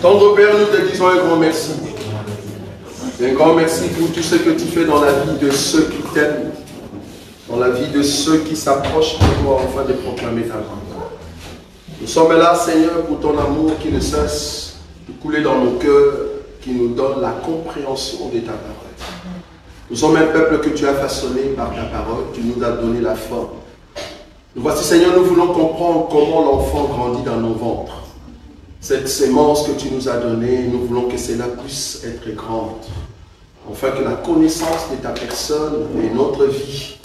Tendre Père, nous te disons un grand merci. Un grand merci pour tout ce que tu fais dans la vie de ceux qui t'aiment, dans la vie de ceux qui s'approchent de toi afin de proclamer ta grandeur. Nous sommes là, Seigneur, pour ton amour qui ne cesse de couler dans nos cœurs, qui nous donne la compréhension de ta parole. Nous sommes un peuple que tu as façonné par ta parole, tu nous as donné la forme. Nous voici, Seigneur, nous voulons comprendre comment l'enfant grandit dans nos ventres. Cette sémence que tu nous as donnée, nous voulons que cela puisse être grande, afin que la connaissance de ta personne et notre vie,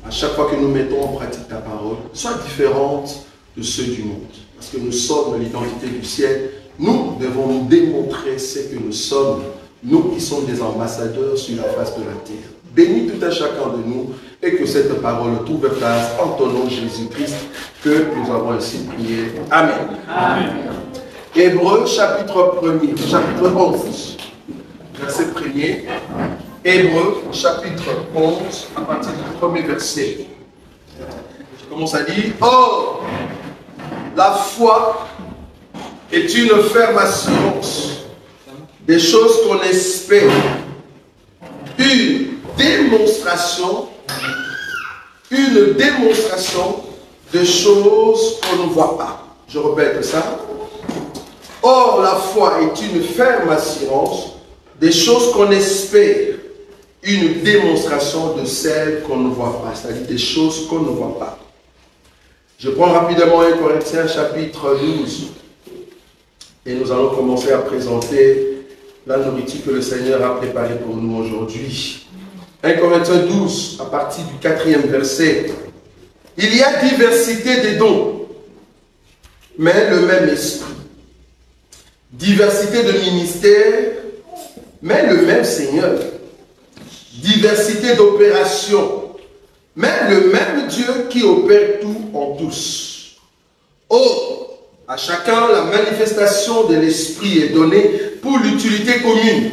à chaque fois que nous mettons en pratique ta parole, soit différente de ceux du monde. Parce que nous sommes l'identité du ciel, nous devons nous démontrer ce que nous sommes, nous qui sommes des ambassadeurs sur la face de la terre. Bénis tout un chacun de nous et que cette parole trouve place en ton nom Jésus-Christ, que nous avons ainsi prié. Amen. Amen. Hébreux chapitre 1er, chapitre 11, verset 1er. Hébreux chapitre 11, à partir du premier verset. Je commence à dire, or, la foi est une ferme assurance des choses qu'on espère, une démonstration de choses qu'on ne voit pas. Je répète ça. Or, la foi est une ferme assurance des choses qu'on espère, une démonstration de celles qu'on ne voit pas, c'est-à-dire des choses qu'on ne voit pas. Je prends rapidement 1 Corinthiens chapitre 12 et nous allons commencer à présenter la nourriture que le Seigneur a préparée pour nous aujourd'hui. 1 Corinthiens 12, à partir du 4e verset. Il y a diversité des dons, mais le même esprit. Diversité de ministères, mais le même Seigneur. Diversité d'opérations, mais le même Dieu qui opère tout en tous. Or, à chacun, la manifestation de l'Esprit est donnée pour l'utilité commune.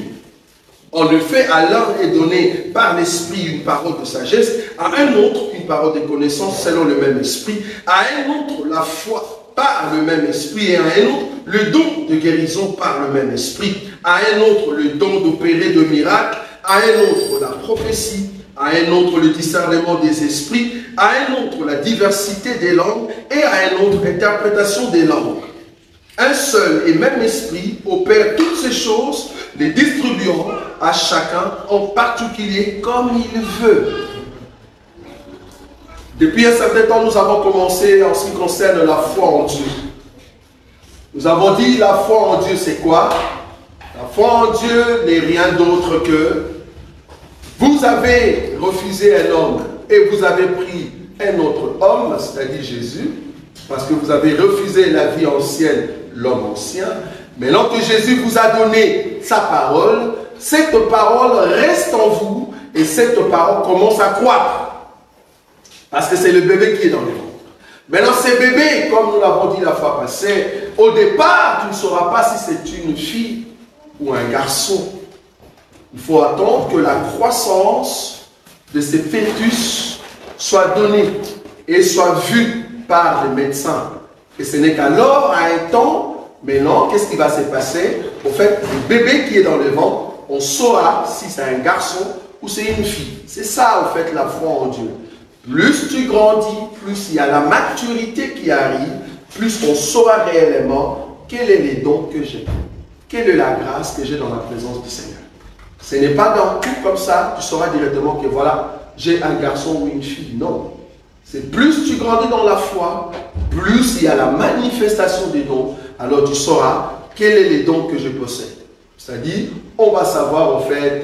En effet, à l'un est donné par l'Esprit une parole de sagesse, à un autre une parole de connaissance selon le même Esprit, à un autre la foi par le même Esprit, et à un autre le don de guérison par le même Esprit, à un autre le don d'opérer de miracles, à un autre la prophétie, à un autre le discernement des esprits, à un autre la diversité des langues, et à un autre l'interprétation des langues. Un seul et même esprit opère toutes ces choses, les distribuant à chacun en particulier comme il veut. Depuis un certain temps, nous avons commencé en ce qui concerne la foi en Dieu. Nous avons dit la foi en Dieu, c'est quoi? La foi en Dieu n'est rien d'autre que vous avez refusé un homme et vous avez pris un autre homme, c'est-à-dire Jésus, parce que vous avez refusé la vie ancienne, l'homme ancien. Maintenant que Jésus vous a donné sa parole, cette parole reste en vous et cette parole commence à croître. Parce que c'est le bébé qui est dans le ventre. Maintenant, ces bébés, comme nous l'avons dit la fois passée, au départ, tu ne sauras pas si c'est une fille ou un garçon. Il faut attendre que la croissance de ces fœtus soit donnée et soit vue par les médecins. Et ce n'est qu'alors, à un temps, maintenant, qu'est-ce qui va se passer? Au fait, le bébé qui est dans le ventre, on saura si c'est un garçon ou c'est une fille. C'est ça, au fait, la foi en Dieu. Plus tu grandis, plus il y a la maturité qui arrive, plus on saura réellement quels sont les dons que j'ai, quelle est la grâce que j'ai dans la présence du Seigneur. Ce n'est pas d'un coup comme ça, tu sauras directement que voilà, j'ai un garçon ou une fille. Non. C'est plus tu grandis dans la foi, plus il y a la manifestation des dons, alors tu sauras quels sont les dons que je possède. C'est-à-dire, on va savoir en fait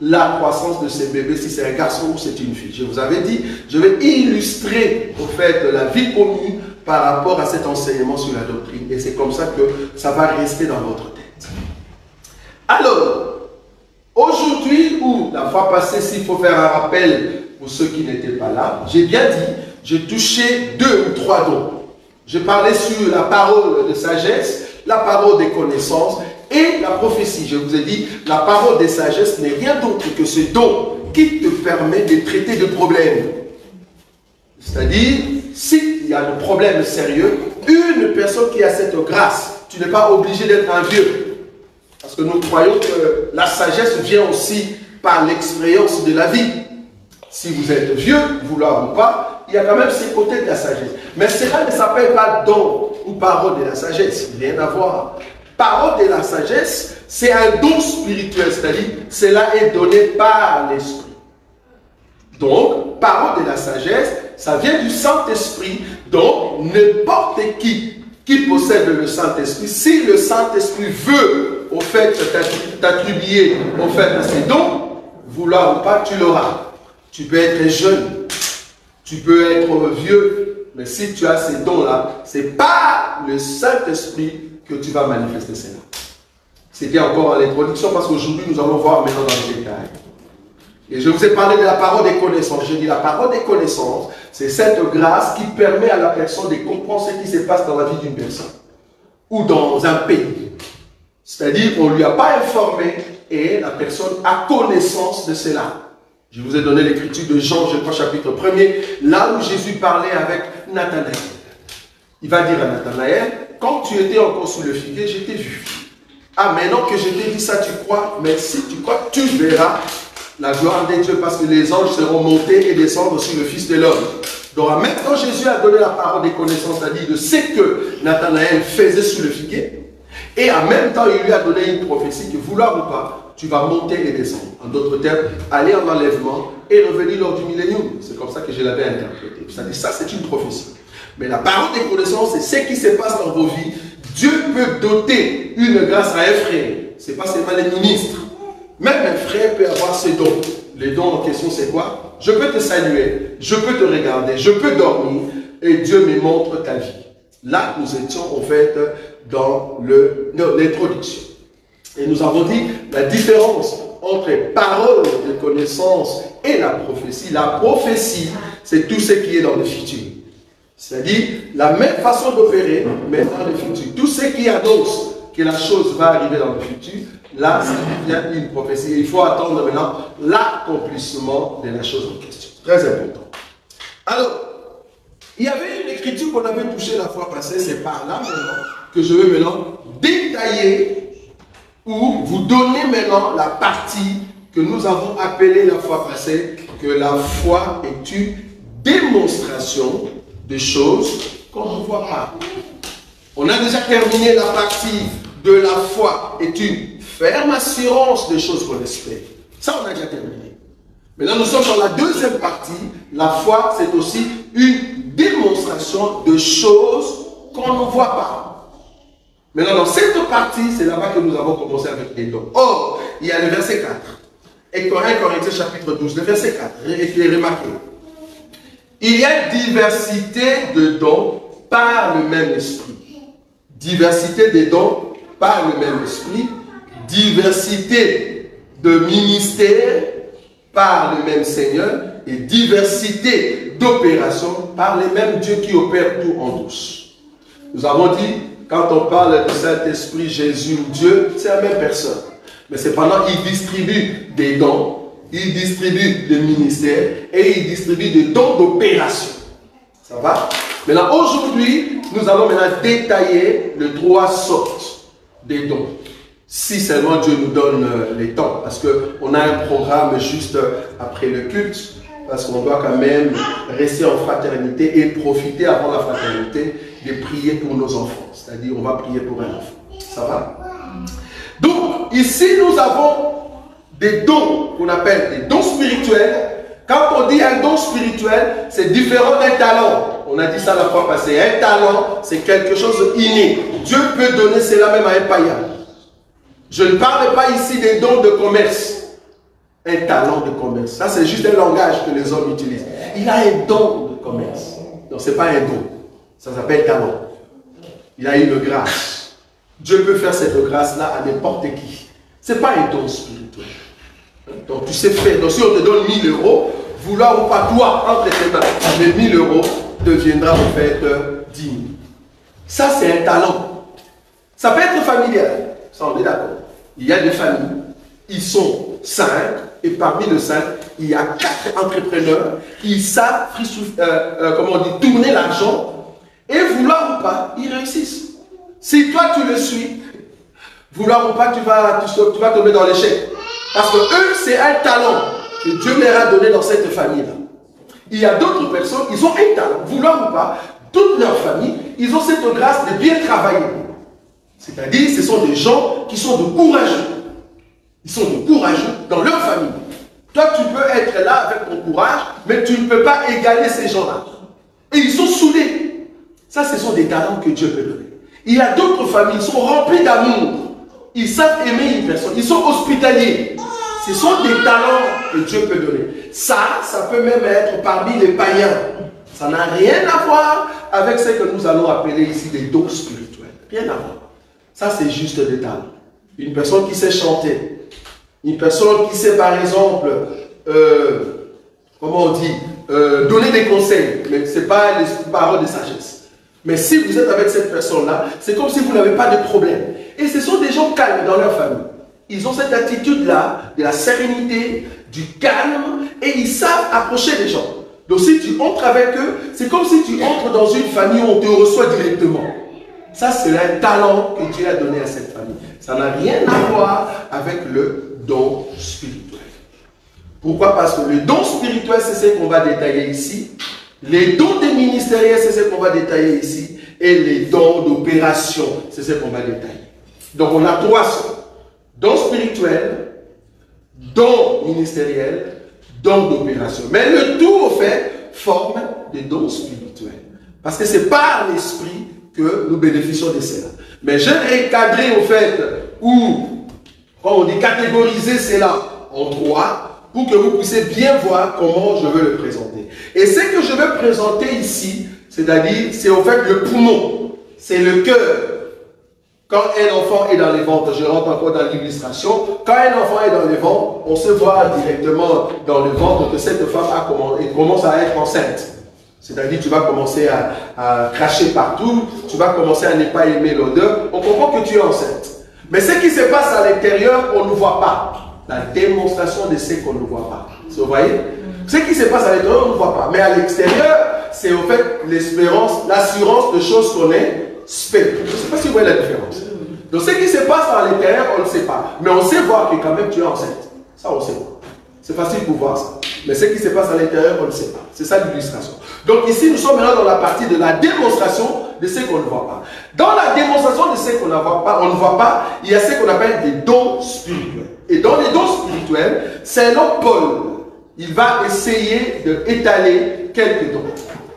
la croissance de ces bébés, si c'est un garçon ou c'est une fille. Je vous avais dit, je vais illustrer en fait la vie commune par rapport à cet enseignement sur la doctrine. Et c'est comme ça que ça va rester dans votre tête. Alors, aujourd'hui ou la fois passée, s'il faut faire un rappel pour ceux qui n'étaient pas là, j'ai bien dit, j'ai touché 2 ou 3 dons. Je parlais sur la parole de sagesse, la parole des connaissances et la prophétie. Je vous ai dit, la parole des sagesse n'est rien d'autre que ce don qui te permet de traiter de problèmes. C'est-à-dire, s'il y a un problème sérieux, une personne qui a cette grâce, tu n'es pas obligé d'être un vieux. Parce que nous croyons que la sagesse vient aussi par l'expérience de la vie. Si vous êtes vieux, vouloir ou pas, il y a quand même ces côtés de la sagesse. Mais cela ne s'appelle pas don ou parole de la sagesse. Rien à voir. Parole de la sagesse, c'est un don spirituel, c'est-à-dire cela est donné par l'Esprit. Donc, parole de la sagesse, ça vient du Saint-Esprit. Donc, n'importe qui possède le Saint-Esprit, si le Saint-Esprit veut, au fait, t'attribuer, au fait, à ses dons, vouloir ou pas, tu l'auras. Tu peux être jeune, tu peux être vieux, mais si tu as ces dons-là, c'est par le Saint-Esprit que tu vas manifester cela. C'était encore en introduction parce qu'aujourd'hui, nous allons voir maintenant dans le détail. Et je vous ai parlé de la parole des connaissances. Je dis la parole des connaissances, c'est cette grâce qui permet à la personne de comprendre ce qui se passe dans la vie d'une personne ou dans un pays. C'est-à-dire qu'on ne lui a pas informé et la personne a connaissance de cela. Je vous ai donné l'écriture de Jean, je crois, chapitre 1er, là où Jésus parlait avec Nathanaël. Il va dire à Nathanaël, quand tu étais encore sous le figuier, je t'ai vu. Ah, maintenant que je t'ai dit ça, tu crois? Mais si tu crois, tu verras la gloire de Dieu, parce que les anges seront montés et descendre sur le Fils de l'homme. Donc, même quand Jésus a donné la parole des connaissances, c'est-à-dire de ce que Nathanaël faisait sous le figuier, et en même temps, il lui a donné une prophétie que, vouloir ou pas, tu vas monter et descendre. En d'autres termes, aller en enlèvement et revenir lors du millénium. C'est comme ça que je l'avais interprété. C'est-à-dire, ça, c'est une prophétie. Mais la parole des connaissances, c'est ce qui se passe dans vos vies. Dieu peut doter une grâce à un frère. Ce n'est pas seulement les ministres. Même un frère peut avoir ses dons. Les dons en question, c'est quoi? Je peux te saluer, je peux te regarder, je peux dormir, et Dieu me montre ta vie. Là, nous étions en fait dans l'introduction. Et nous avons dit la différence entre parole de connaissance et la prophétie. La prophétie, c'est tout ce qui est dans le futur. C'est-à-dire la même façon d'opérer, mais dans le futur. Tout ce qui annonce que la chose va arriver dans le futur, là, ça devient une prophétie. Il faut attendre maintenant l'accomplissement de la chose en question. Très important. Alors, il y avait une écriture qu'on avait touchée la fois passée, c'est par là maintenant que je vais maintenant détailler ou vous donner maintenant la partie que nous avons appelée la fois passée, que la foi est une démonstration de choses qu'on ne voit pas. On a déjà terminé la partie de la foi est une ferme assurance des choses qu'on espère. Ça, on a déjà terminé. Maintenant, nous sommes dans la deuxième partie. La foi, c'est aussi une démonstration de choses qu'on ne voit pas. Maintenant, dans cette partie, c'est là-bas que nous avons commencé avec les dons. Or, il y a le verset 4. Et 1 Corinthiens chapitre 12, le verset 4. Remarquez. Il y a diversité de dons par le même esprit. Diversité des dons par le même esprit. Diversité de ministères par le même Seigneur. Et diversité d'opérations par les mêmes dieux qui opèrent tout en tous. Nous avons dit, quand on parle du Saint-Esprit, Jésus ou Dieu, c'est la même personne. Mais cependant, il distribue des dons, il distribue des ministères et il distribue des dons d'opération. Ça va? Maintenant, aujourd'hui, nous allons maintenant détailler les 3 sortes des dons. Si seulement Dieu nous donne les temps, parce qu'on a un programme juste après le culte, parce qu'on doit quand même rester en fraternité et profiter avant la fraternité de prier pour nos enfants. C'est-à-dire, on va prier pour un enfant. Ça va? Donc, ici, nous avons des dons qu'on appelle des dons spirituels. Quand on dit un don spirituel, c'est différent d'un talent. On a dit ça la fois passée. Un talent, c'est quelque chose d'inné. Dieu peut donner cela même à un païen. Je ne parle pas ici des dons de commerce. Un talent de commerce. Ça, c'est juste un langage que les hommes utilisent. Il a un don de commerce. Non, ce n'est pas un don. Ça s'appelle talent. Il a une grâce. Dieu peut faire cette grâce-là à n'importe qui. Ce n'est pas un don spirituel. Donc, tu sais faire. Donc, si on te donne 1000 euros, vouloir ou pas, toi, entre tes mains, les 1000 euros deviendra en fait 10 000. Ça, c'est un talent. Ça peut être familial. Ça, on est d'accord. Il y a des familles. Ils sont 5. Et parmi les 5, il y a 4 entrepreneurs qui savent tourner l'argent. Et vouloir ou pas, ils réussissent. Si toi, tu le suis, Vouloir ou pas, tu vas tomber dans l'échec. Parce que eux, c'est un talent que Dieu leur a donné dans cette famille-là. Il y a d'autres personnes, ils ont un talent, vouloir ou pas, toute leur famille, ils ont cette grâce de bien travailler. C'est-à-dire, ce sont des gens qui sont de courageux. Ils sont de courageux dans leur famille. Toi, tu peux être là avec ton courage, mais tu ne peux pas égaler ces gens-là. Et ils sont soudés. Ça, ce sont des talents que Dieu peut donner. Il y a d'autres familles, ils sont remplis d'amour. Ils savent aimer une personne. Ils sont hospitaliers. Ce sont des talents que Dieu peut donner. Ça peut même être parmi les païens. Ça n'a rien à voir avec ce que nous allons appeler ici des dons spirituels. Rien à voir. Ça, c'est juste des talents. Une personne qui sait chanter. Une personne qui sait, par exemple, comment on dit, donner des conseils. Mais ce n'est pas les paroles de sagesse. Mais si vous êtes avec cette personne-là, c'est comme si vous n'avez pas de problème. Et ce sont des gens calmes dans leur famille. Ils ont cette attitude-là, de la sérénité, du calme, et ils savent approcher les gens. Donc si tu entres avec eux, c'est comme si tu entres dans une famille où on te reçoit directement. Ça, c'est un talent que Dieu a donné à cette famille. Ça n'a rien à voir avec le don spirituel. Pourquoi? Parce que le don spirituel, c'est ce qu'on va détailler ici. Les dons des ministériels, c'est ce qu'on va détailler ici. Et les dons d'opération, c'est ce qu'on va détailler. Donc on a 3 sons. Don spirituel, don ministériel, don d'opération. Mais le tout, au fait, forme des dons spirituels. Parce que c'est par l'esprit que nous bénéficions de cela. Mais j'ai recadré, au fait, ou, quand on dit catégoriser cela en 3, pour que vous puissiez bien voir comment je veux le présenter. Et ce que je veux présenter ici, c'est-à-dire, c'est au fait le poumon, c'est le cœur. Quand un enfant est dans les ventres, je rentre encore dans l'illustration, quand un enfant est dans les ventres, on se voit directement dans le ventre que cette femme commence à être enceinte. C'est-à-dire, tu vas commencer à cracher partout, tu vas commencer à ne pas aimer l'odeur, on comprend que tu es enceinte. Mais ce qui se passe à l'intérieur, on ne voit pas. La démonstration de ce qu'on ne voit pas. Vous voyez? Ce qui se passe à l'intérieur, on ne voit pas. Mais à l'extérieur, c'est au fait l'espérance, l'assurance de choses qu'on espère. Je ne sais pas si vous voyez la différence. Donc ce qui se passe à l'intérieur, on ne sait pas. Mais on sait voir que quand même tu es enceinte. Ça, on sait voir. C'est facile pour voir ça. Mais ce qui se passe à l'intérieur, on ne sait pas. C'est ça l'illustration. Donc ici, nous sommes maintenant dans la partie de la démonstration de ce qu'on ne voit pas. Dans la démonstration de ce qu'on ne voit pas, il y a ce qu'on appelle des dons spirituels. Et dans les dons spirituels, c'est l'homme Paul. Il va essayer d'étaler quelques dons.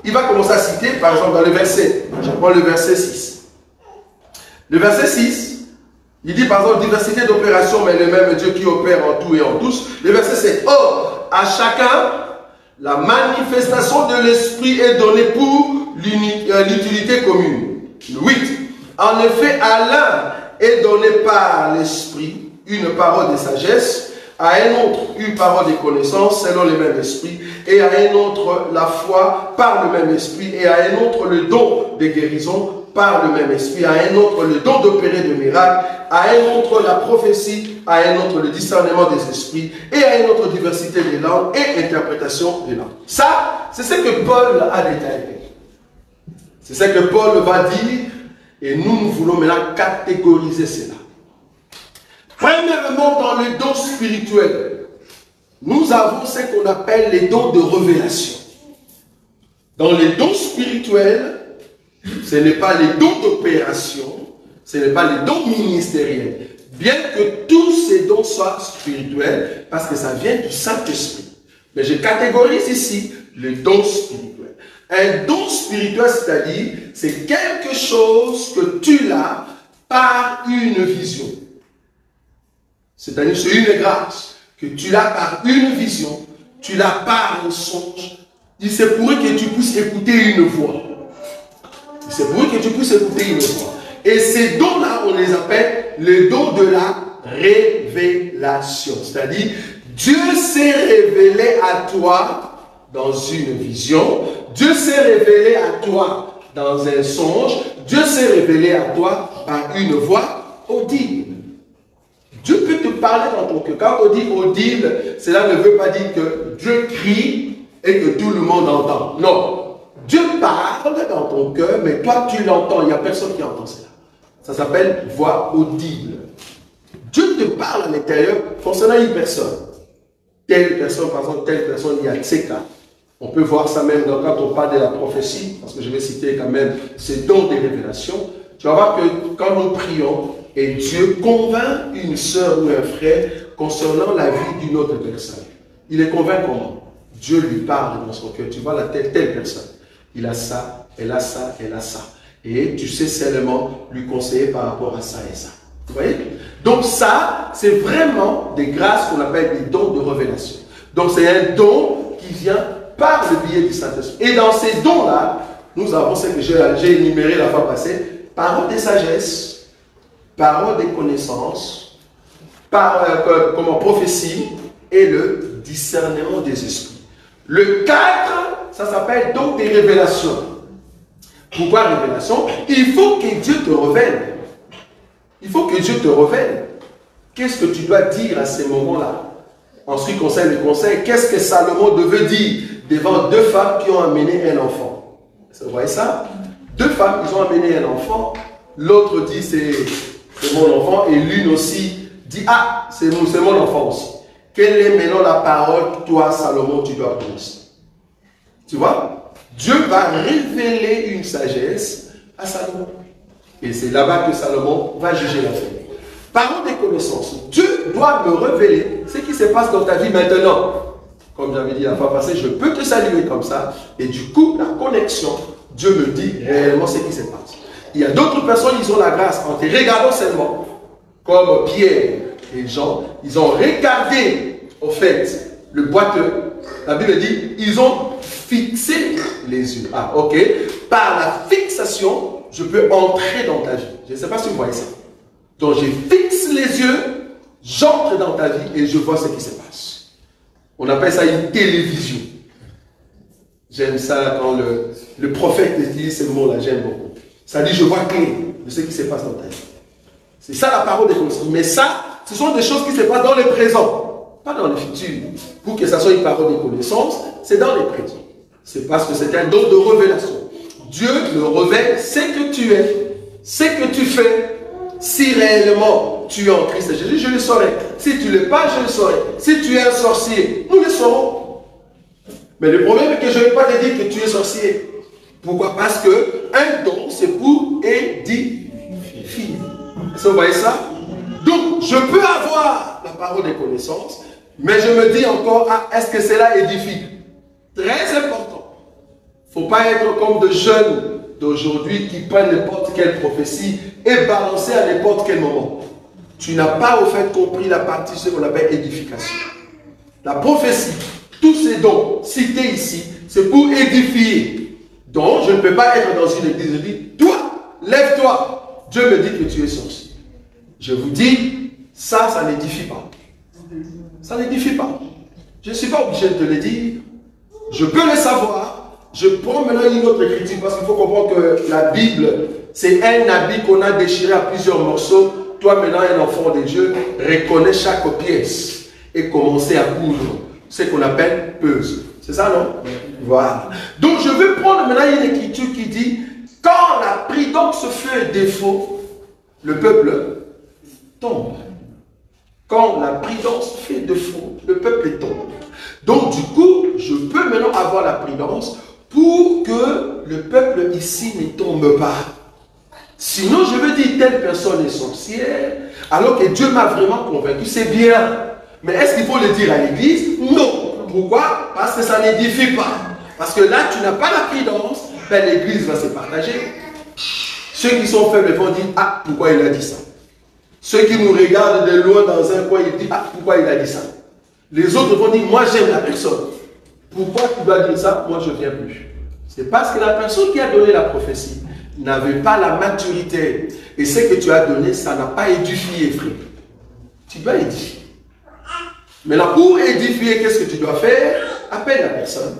Il va commencer à citer, par exemple, dans le verset. Je prends le verset 6. Le verset 6, il dit, par exemple, diversité d'opérations, mais le même Dieu qui opère en tout et en tous. Le verset 7. Or, à chacun, la manifestation de l'esprit est donnée pour l'utilité commune. Le 8. En effet, à l'un est donné par l'esprit une parole de sagesse, à un autre une parole de connaissance selon le même esprit, et à un autre la foi par le même esprit, et à un autre le don de guérison par le même esprit, à un autre le don d'opérer de miracles, à un autre la prophétie, à un autre le discernement des esprits, et à une autre diversité des langues et interprétation des langues. Ça, c'est ce que Paul a détaillé. C'est ce que Paul va dire, et nous voulons maintenant catégoriser cela. Premièrement, dans les dons spirituels, nous avons ce qu'on appelle les dons de révélation. Dans les dons spirituels, ce n'est pas les dons d'opération, ce n'est pas les dons ministériels. Bien que tous ces dons soient spirituels, parce que ça vient du Saint-Esprit. Mais je catégorise ici les dons spirituels. Un don spirituel, c'est-à-dire, c'est quelque chose que tu as par une vision. C'est-à-dire, c'est une grâce que tu l'as par une vision, tu l'as par un songe. Il se pourrait que tu puisses écouter une voix. Il se pourrait que tu puisses écouter une voix. Et ces dons-là, on les appelle les dons de la révélation. C'est-à-dire, Dieu s'est révélé à toi dans une vision. Dieu s'est révélé à toi dans un songe. Dieu s'est révélé à toi par une voix audible. Dieu peut te parler dans ton cœur. Quand on dit audible, cela ne veut pas dire que Dieu crie et que tout le monde entend. Non. Dieu parle dans ton cœur, mais toi tu l'entends. Il n'y a personne qui entend cela. Ça s'appelle voix audible. Dieu te parle à l'intérieur concernant une personne. Telle personne, par exemple, telle personne, il y a Tseka. On peut voir ça même quand on parle de la prophétie, parce que je vais citer quand même ces dons des révélations. Tu vas voir que quand nous prions, et Dieu convainc une sœur ou un frère concernant la vie d'une autre personne. Il est convainc comment? Dieu lui parle dans son cœur. Tu vois la telle personne. Il a ça, elle a ça, elle a ça. Et tu sais seulement lui conseiller par rapport à ça et ça. Vous voyez? Donc ça, c'est vraiment des grâces qu'on appelle des dons de révélation. Donc c'est un don qui vient par le biais du Saint-Esprit. Et dans ces dons-là, nous avons ce que j'ai énuméré la fois passée, parole des sagesses, parole des connaissances, comme prophétie et le discernement des esprits. Le 4, ça s'appelle don des révélations. Pourquoi révélation? Il faut que Dieu te révèle. Il faut que Dieu te révèle. Qu'est-ce que tu dois dire à ces moments-là? En ce qui concerne le conseil, qu'est-ce que Salomon devait dire devant deux femmes qui ont amené un enfant? Vous voyez ça? Deux femmes, ils ont amené un enfant. L'autre dit c'est mon enfant. Et l'une aussi dit ah, c'est mon enfant aussi. Quelle est maintenant la parole, toi, Salomon, tu dois prononcer? Tu vois? Dieu va révéler une sagesse à Salomon. Et c'est là-bas que Salomon va juger la vie. Parole des connaissances. Dieu doit me révéler ce qui se passe dans ta vie maintenant. Comme j'avais dit la fois passée, je peux te saluer comme ça. Et du coup, la connexion, Dieu me dit réellement ce qui se passe. Il y a d'autres personnes, ils ont la grâce en te regardant seulement. Comme Pierre et Jean, ils ont regardé, au fait, le boiteux. La Bible dit, ils ont fixé les yeux. Ah, ok. Par la fixation, je peux entrer dans ta vie. Je ne sais pas si vous voyez ça. Donc, je fixe les yeux, j'entre dans ta vie et je vois ce qui se passe. On appelle ça une télévision. J'aime ça quand le prophète utilise ce mot-là, j'aime beaucoup. Ça dit, je vois clair de ce qui se passe dans ta vie. C'est ça la parole des connaissances. Mais ça, ce sont des choses qui se passent dans le présent, pas dans le futur. Pour que ça soit une parole de connaissance, c'est dans le présent. C'est parce que c'est un don de révélation. Dieu me révèle ce que tu es, ce que tu fais. Si réellement tu es en Christ Jésus, je le saurai. Si tu ne l'es pas, je le saurai. Si tu es un sorcier, nous le saurons. Mais le problème est que je ne vais pas te dire que tu es sorcier. Pourquoi? Parce que un don, c'est pour édifier. Est-ce que vous voyez ça? Donc, je peux avoir la parole des connaissances, mais je me dis encore, ah, est-ce que cela édifie? Très important. Il ne faut pas être comme de jeunes d'aujourd'hui qui prennent n'importe quelle prophétie et balancer à n'importe quel moment. Tu n'as pas au fait compris la partie, ce qu'on appelle édification. La prophétie, tous ces dons cités ici, c'est pour édifier. Donc, je ne peux pas être dans une église et dire, toi, lève-toi. Dieu me dit que tu es sorcier. Je vous dis, ça n'édifie pas. Ça n'édifie pas. Je ne suis pas obligé de te le dire. Je peux le savoir. Je prends maintenant une autre écriture parce qu'il faut comprendre que la Bible, c'est un habit qu'on a déchiré à plusieurs morceaux. Toi, maintenant, un enfant de Dieu, reconnais chaque pièce et commencer à coudre ce qu'on appelle puzzle. C'est ça, non? Voilà. Donc, je vais prendre maintenant une écriture qui dit quand la prudence fait défaut, le peuple tombe. Quand la prudence fait défaut, le peuple tombe. Donc, du coup, je peux maintenant avoir la prudence pour que le peuple ici ne tombe pas. Sinon, je veux dire, telle personne est sorcière, alors que Dieu m'a vraiment convaincu, c'est bien. Mais est-ce qu'il faut le dire à l'église? Non. Pourquoi? Parce que ça n'édifie pas. Parce que là, tu n'as pas la prudence, ben, l'église va se partager. Ceux qui sont faibles vont dire, ah, pourquoi il a dit ça? Ceux qui nous regardent de loin dans un coin, ils disent, ah, pourquoi il a dit ça? Les autres vont dire, moi j'aime la personne. Pourquoi tu dois dire ça? Moi je ne viens plus. C'est parce que la personne qui a donné la prophétie n'avait pas la maturité. Et ce que tu as donné, ça n'a pas édifié, frère. Tu dois édifier. Maintenant, pour édifier, qu'est-ce que tu dois faire? Appelle la personne.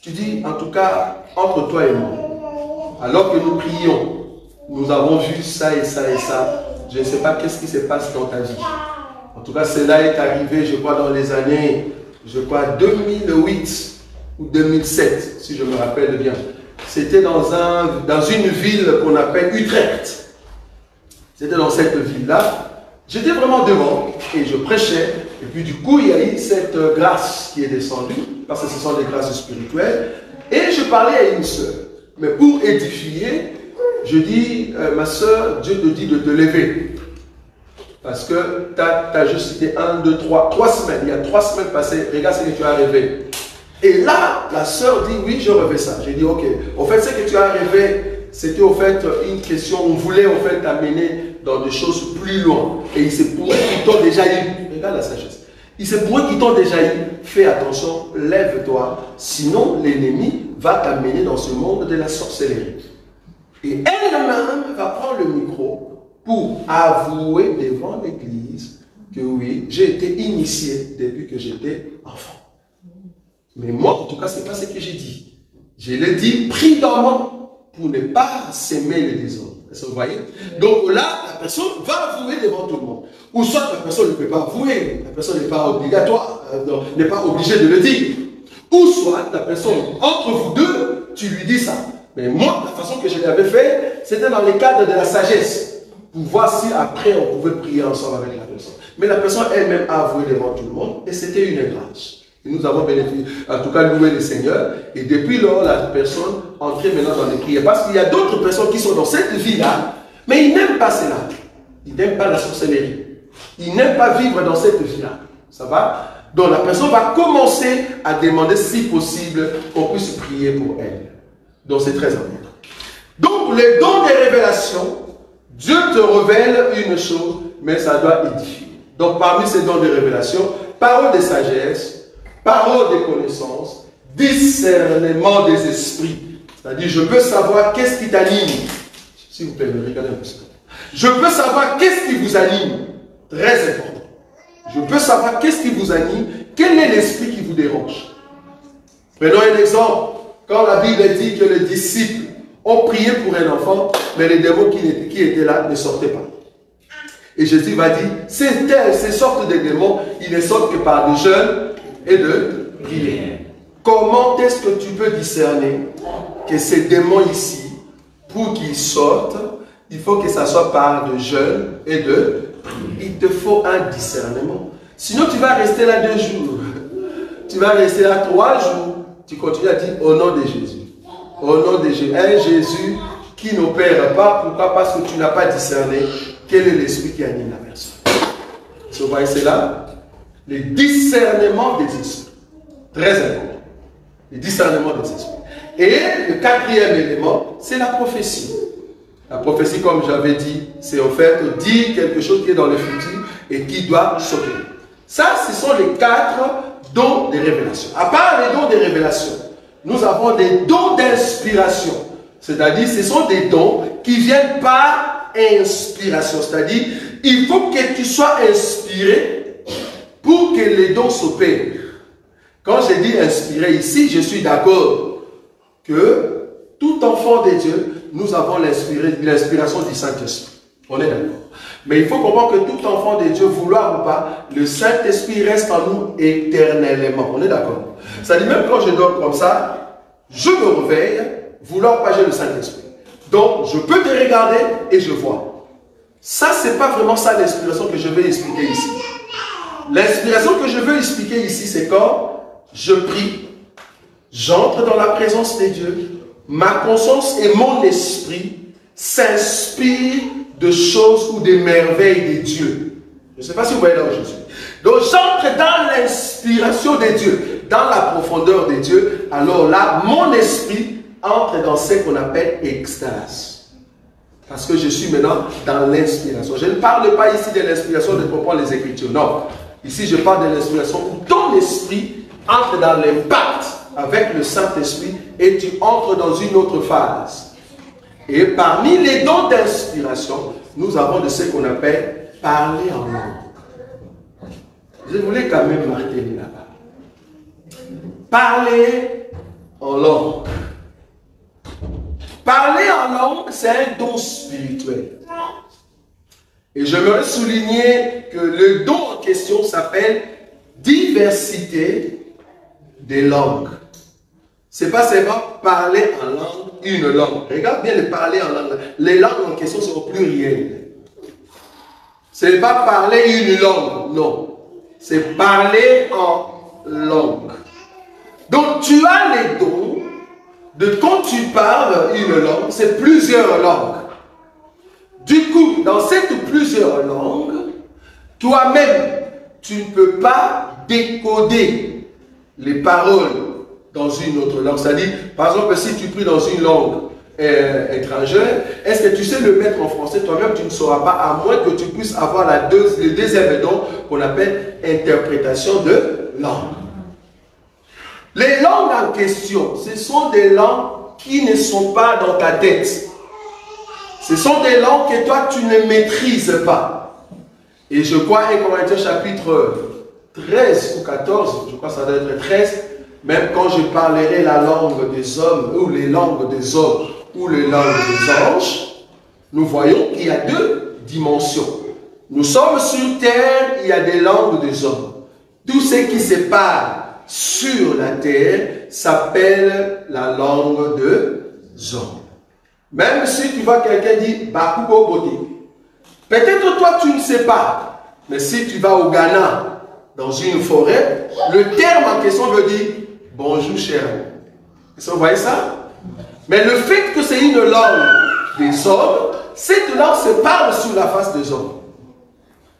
Tu dis, en tout cas, entre toi et moi, alors que nous prions, nous avons vu ça et ça et ça. Je ne sais pas qu'est-ce qui se passe dans ta vie. En tout cas, cela est arrivé, je crois, dans les années, 2008 ou 2007, si je me rappelle bien. C'était dans une ville qu'on appelle Utrecht. C'était dans cette ville-là. J'étais vraiment devant et je prêchais. Et puis du coup, il y a eu cette grâce qui est descendue, parce que ce sont des grâces spirituelles. Et je parlais à une sœur. Mais pour édifier, je dis, ma sœur, Dieu te dit de te lever. Parce que tu as juste cité 1, 2, 3 semaines. Il y a 3 semaines passées, regarde ce que tu as rêvé. Et là, la sœur dit, oui, je rêvais ça. J'ai dit, ok. Au fait, ce que tu as rêvé, c'était au fait une question, on voulait au fait t'amener dans des choses plus loin. Et il s'est pourri qu'ils t'ont déjà eu. Regarde la sagesse. Il s'est pourri qu'ils t'ont déjà eu. Fais attention, lève-toi. Sinon, l'ennemi va t'amener dans ce monde de la sorcellerie. Et elle-même va prendre le micro pour avouer devant l'église que oui, j'ai été initié depuis que j'étais enfant. Mais moi, en tout cas, ce n'est pas ce que j'ai dit. Je l'ai dit prudemment pour ne pas s'aimer les désordres. Vous voyez? Donc là, la personne va avouer devant tout le monde. Ou soit la personne ne peut pas avouer, la personne n'est pas obligatoire, n'est pas obligée de le dire. Ou soit la personne, entre vous deux, tu lui dis ça. Mais moi, la façon que je l'avais fait, c'était dans le cadre de la sagesse. Pour voir si après on pouvait prier ensemble avec la personne. Mais la personne elle-même a avoué devant tout le monde et c'était une grâce. Et nous avons bénéficié, en tout cas loué le Seigneur. Et depuis lors, la personne entrait maintenant dans les prières. Parce qu'il y a d'autres personnes qui sont dans cette vie-là, mais ils n'aiment pas cela. Ils n'aiment pas la sorcellerie. Ils n'aiment pas vivre dans cette vie-là. Ça va? Donc la personne va commencer à demander si possible qu'on puisse prier pour elle. Donc c'est très important. Donc les dons des révélations, Dieu te révèle une chose, mais ça doit édifier. Donc parmi ces dons de révélation, parole de sagesse, parole de connaissance, discernement des esprits. C'est-à-dire, je peux savoir qu'est-ce qui t'anime. S'il vous plaît, regardez un peu ça. Je peux savoir qu'est-ce qui vous anime. Très important. Je peux savoir qu'est-ce qui vous anime. Quel est l'esprit qui vous dérange? Prenons un exemple. Quand la Bible dit que les disciples ont prié pour un enfant, mais les démons qui étaient là ne sortaient pas. Et Jésus va dire, ces sortes de démons, ils ne sortent que par des jeûnes et de prières. Comment est-ce que tu peux discerner que ces démons ici, pour qu'ils sortent, il faut que ça soit par de jeûne et de prières. Il te faut un discernement. Sinon, tu vas rester là 2 jours. Tu vas rester là 3 jours. Tu continues à dire au nom de Jésus. Au nom de Jésus. Un Jésus qui n'opère pas. Pourquoi? Parce que tu n'as pas discerné quel est l'esprit qui anime la personne. Vous voyez cela? Le discernement des esprits. Très important. Le discernement des esprits. Et le 4e élément, c'est la prophétie. La prophétie, comme j'avais dit, c'est en fait dire quelque chose qui est dans le futur et qui doit sauter. Ça, ce sont les 4 dons des révélations. À part les dons des révélations, nous avons des dons d'inspiration. C'est-à-dire, ce sont des dons qui viennent par inspiration. C'est-à-dire, il faut que tu sois inspiré pour que les dons s'opèrent. Quand je dis inspiré ici, je suis d'accord que tout enfant de Dieu, nous avons l'inspiration du Saint-Esprit. On est d'accord. Mais il faut comprendre que tout enfant de Dieu, vouloir ou pas, le Saint-Esprit reste en nous éternellement. On est d'accord. C'est-à-dire, même quand je dors comme ça, je me réveille, vouloir ou pas, j'ai le Saint-Esprit. Donc, je peux te regarder et je vois. Ça, ce n'est pas vraiment ça l'inspiration que je vais expliquer ici. L'inspiration que je veux expliquer ici, c'est quand je prie, j'entre dans la présence de Dieu, ma conscience et mon esprit s'inspirent de choses ou des merveilles de Dieu. Je ne sais pas si vous voyez là où je suis. Donc j'entre dans l'inspiration de Dieu, dans la profondeur de Dieu. Alors là, mon esprit entre dans ce qu'on appelle extase. Parce que je suis maintenant dans l'inspiration. Je ne parle pas ici de l'inspiration de comprendre les Écritures. Non. Ici, je parle de l'inspiration où ton esprit entre dans l'impact avec le Saint-Esprit et tu entres dans une autre phase. Et parmi les dons d'inspiration, nous avons de ce qu'on appelle parler en langue. Je voulais quand même marteler là-bas. Parler en langue. Parler en langue, c'est un don spirituel. Et j'aimerais souligner que le don en question s'appelle diversité des langues. Ce n'est pas seulement parler en langue, une langue. Regarde bien le parler en langue. Les langues en question sont au pluriel. Ce n'est pas parler une langue, non. C'est parler en langue. Donc tu as les dons de quand tu parles une langue, c'est plusieurs langues. Du coup, dans ces plusieurs langues, toi-même, tu ne peux pas décoder les paroles dans une autre langue. C'est-à-dire, par exemple, si tu pries dans une langue étrangère, est-ce que tu sais le mettre en français? Toi-même, tu ne sauras pas, à moins que tu puisses avoir le deuxième don qu'on appelle interprétation de langue. Les langues en question, ce sont des langues qui ne sont pas dans ta tête. Ce sont des langues que toi, tu ne maîtrises pas. Et je crois, 1 Corinthiens chapitre 13 ou 14, je crois que ça doit être 13, même quand je parlerai la langue des hommes, ou les langues des hommes, ou les langues des anges, nous voyons qu'il y a deux dimensions. Nous sommes sur terre, il y a des langues des hommes. Tout ce qui se parle sur la terre s'appelle la langue des hommes. Même si tu vois quelqu'un dire Bakubo Bodi, peut-être toi tu ne sais pas, mais si tu vas au Ghana, dans une forêt, le terme en question veut dire bonjour cher. Vous voyez ça? Mais le fait que c'est une langue des hommes, cette langue se parle sur la face des hommes.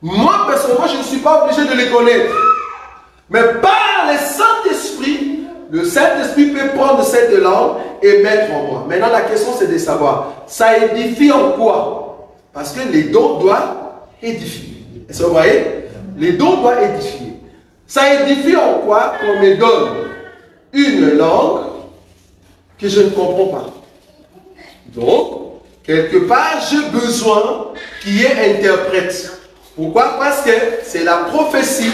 Moi personnellement, je ne suis pas obligé de les connaître. Mais par le Saint-Esprit, le Saint-Esprit peut prendre cette langue et mettre en moi. Maintenant, la question, c'est de savoir, ça édifie en quoi? Parce que les dons doivent édifier. Est-ce que vous voyez? Les dons doivent édifier. Ça édifie en quoi qu'on me donne une langue que je ne comprends pas. Donc, quelque part, j'ai besoin qu'il y ait interprète. Pourquoi? Parce que c'est la prophétie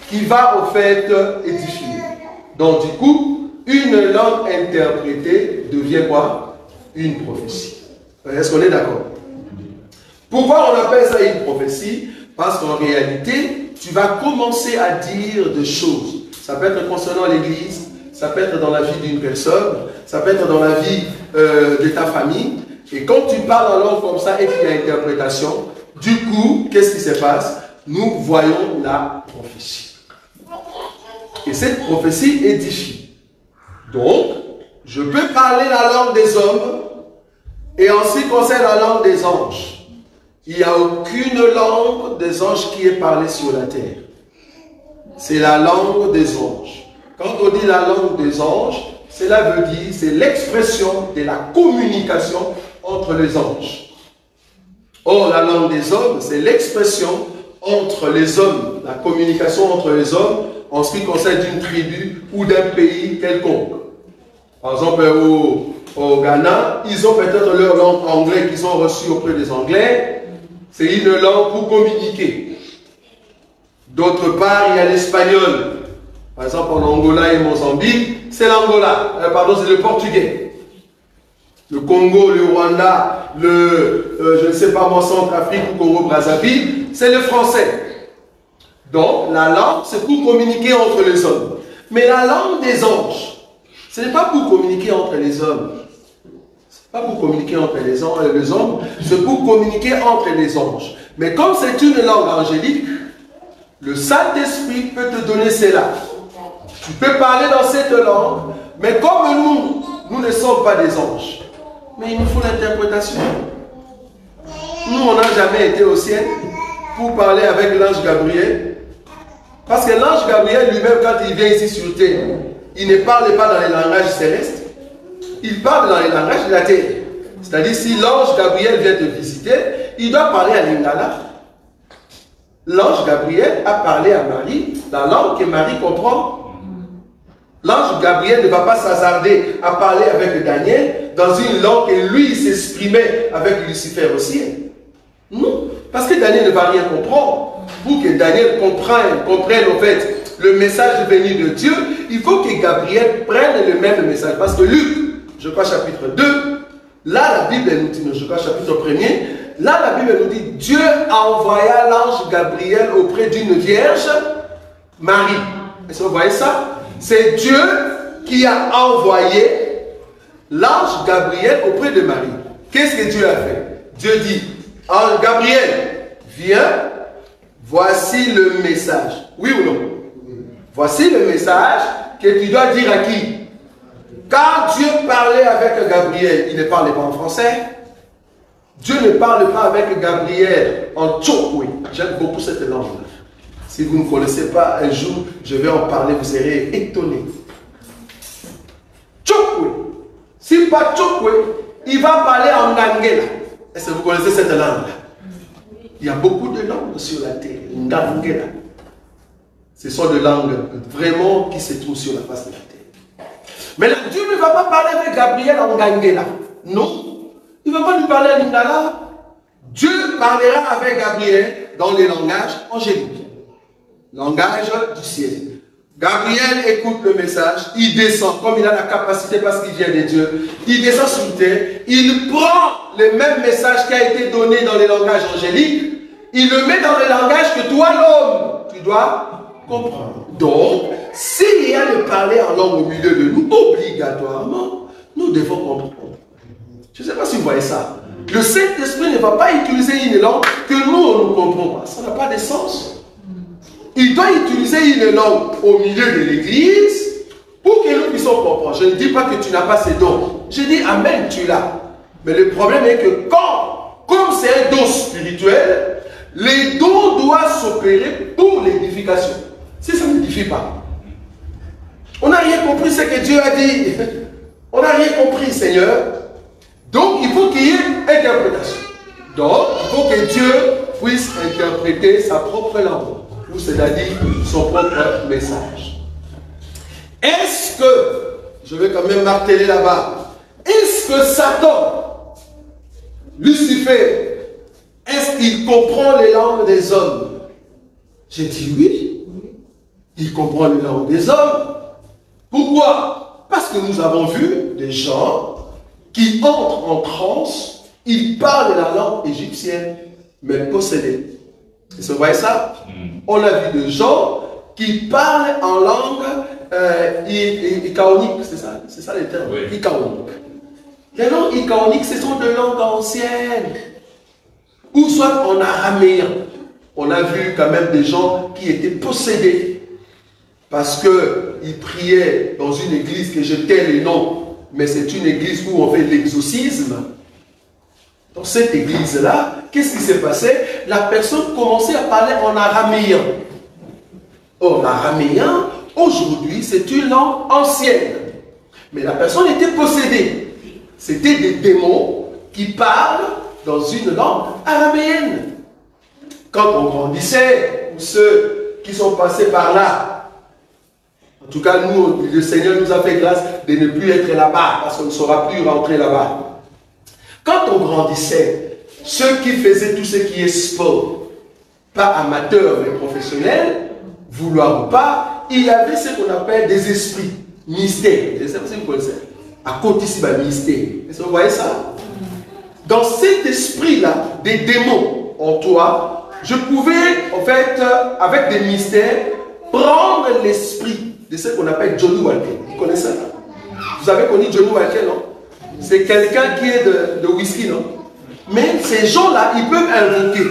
qui va au fait édifier. Donc du coup, une langue interprétée devient quoi? Une prophétie. Est-ce qu'on est d'accord? Pourquoi on appelle ça une prophétie? Parce qu'en réalité, tu vas commencer à dire des choses. Ça peut être concernant l'église, ça peut être dans la vie d'une personne, ça peut être dans la vie de ta famille. Et quand tu parles en langue comme ça et qu'il y a interprétation, du coup, qu'est-ce qui se passe? Nous voyons la prophétie. Et cette prophétie édifie. Donc, je peux parler la langue des hommes, et en ce qui concerne la langue des anges, il n'y a aucune langue des anges qui est parlée sur la terre. C'est la langue des anges. Quand on dit la langue des anges, cela veut dire, c'est l'expression de la communication entre les anges. Or, la langue des hommes, c'est l'expression entre les hommes, la communication entre les hommes, en ce qui concerne une tribu ou d'un pays quelconque. Par exemple, au Ghana, ils ont peut-être leur langue anglaise qu'ils ont reçue auprès des Anglais. C'est une langue pour communiquer. D'autre part, il y a l'espagnol. Par exemple, en Angola et Mozambique, c'est l'Angola. Pardon, c'est le portugais. Le Congo, le Rwanda, je ne sais pas moi, Centrafrique ou Congo-Brazzaville, c'est le français. Donc, la langue, c'est pour communiquer entre les hommes. Mais la langue des anges, ce n'est pas pour communiquer entre les hommes. Ce n'est pas pour communiquer entre les hommes, c'est pour communiquer entre les anges. Mais comme c'est une langue angélique, le Saint-Esprit peut te donner cela. Tu peux parler dans cette langue, mais comme nous ne sommes pas des anges, mais il nous faut l'interprétation. Nous, on n'a jamais été au ciel pour parler avec l'ange Gabriel. Parce que l'ange Gabriel lui-même, quand il vient ici sur terre, il ne parle pas dans les langages célestes, il parle dans les langages de la terre. C'est-à-dire, si l'ange Gabriel vient te visiter, il doit parler à Lingala. L'ange Gabriel a parlé à Marie, la langue que Marie comprend. L'ange Gabriel ne va pas s'hasarder à parler avec Daniel dans une langue que lui s'exprimait avec Lucifer aussi. Non, parce que Daniel ne va rien comprendre. Pour que Daniel comprenne en fait le message venu de Dieu, il faut que Gabriel prenne le même message. Parce que Luc, je crois chapitre 2, là la Bible nous dit, je crois chapitre 1er, là la Bible nous dit, Dieu envoya l'ange Gabriel auprès d'une vierge, Marie. Est-ce que vous voyez ça? C'est Dieu qui a envoyé l'ange Gabriel auprès de Marie. Qu'est-ce que Dieu a fait? Dieu dit, Gabriel, viens voici le message. Oui ou non? Voici le message que tu dois dire à qui? Quand Dieu parlait avec Gabriel, il ne parlait pas en français. Dieu ne parle pas avec Gabriel en tchokwe. J'aime beaucoup cette langue. Si vous ne connaissez pas, un jour, je vais en parler, vous serez étonnés. Tchokwe. Si pas tchokwe, il va parler en Ngangela. Est-ce que vous connaissez cette langue-là? Il y a beaucoup de langues sur la terre. Ngangela. Ce sont des langues vraiment qui se trouvent sur la face de la terre. Mais là, Dieu ne va pas parler avec Gabriel en Ngangela. Non. Il ne va pas lui parler en Lingala. Dieu parlera avec Gabriel dans les langages angéliques. Langage du ciel. Gabriel écoute le message, il descend, comme il a la capacité parce qu'il vient de Dieu, il descend sur terre, il prend le même message qui a été donné dans les langages angéliques, il le met dans le langage que toi, l'homme, tu dois comprendre. Donc, s'il y a de parler en langue au milieu de nous, obligatoirement, nous devons comprendre. Je ne sais pas si vous voyez ça. Le Saint-Esprit ne va pas utiliser une langue que nous, on ne comprend pas. Ça n'a pas de sens. Il doit utiliser une langue au milieu de l'église pour que nous puissions comprendre. Je ne dis pas que tu n'as pas ces dons. Je dis Amen, tu l'as. Mais le problème est que comme c'est un don spirituel, les dons doivent s'opérer pour l'édification. Si ça n'édifie pas. On n'a rien compris ce que Dieu a dit. On n'a rien compris, Seigneur. Donc, il faut qu'il y ait interprétation. Donc, il faut que Dieu puisse interpréter sa propre langue. Ou c'est-à-dire son propre message. Est-ce que, je vais quand même marteler là-bas, est-ce que Satan, Lucifer, est-ce qu'il comprend les langues des hommes? J'ai dit oui. Il comprend les langues des hommes. Pourquoi? Parce que nous avons vu des gens qui entrent en transe, ils parlent la langue égyptienne, mais possédés. Vous voyez ça? On a vu des gens qui parlent en langue ikaonique, c'est ça les termes, oui. Ikaonique. Les langues ikaoniques, ce sont des langues anciennes, ou soit en araméen. On a vu quand même des gens qui étaient possédés, parce qu'ils priaient dans une église que je tais les noms, mais c'est une église où on fait l'exorcisme. Dans cette église-là, qu'est-ce qui s'est passé? La personne commençait à parler en araméen. En araméen, aujourd'hui, c'est une langue ancienne. Mais la personne était possédée. C'était des démons qui parlent dans une langue araméenne. Quand on grandissait, ou ceux qui sont passés par là, en tout cas, nous, le Seigneur nous a fait grâce de ne plus être là-bas, parce qu'on ne saura plus rentrer là-bas. Quand on grandissait, ceux qui faisaient tout ce qui est sport, pas amateurs mais professionnels, vouloir ou pas, il y avait ce qu'on appelle des esprits, mystères. Je ne sais pas si vous connaissez. À côté ici, mystère. Est-ce que vous voyez ça? Dans cet esprit-là, des démons en toi, je pouvais, en fait, avec des mystères, prendre l'esprit de ce qu'on appelle Johnny Walker. Vous connaissez ça? Vous avez connu Johnny Walker, non? C'est quelqu'un qui est de whisky, non? Mais ces gens-là, ils peuvent invoquer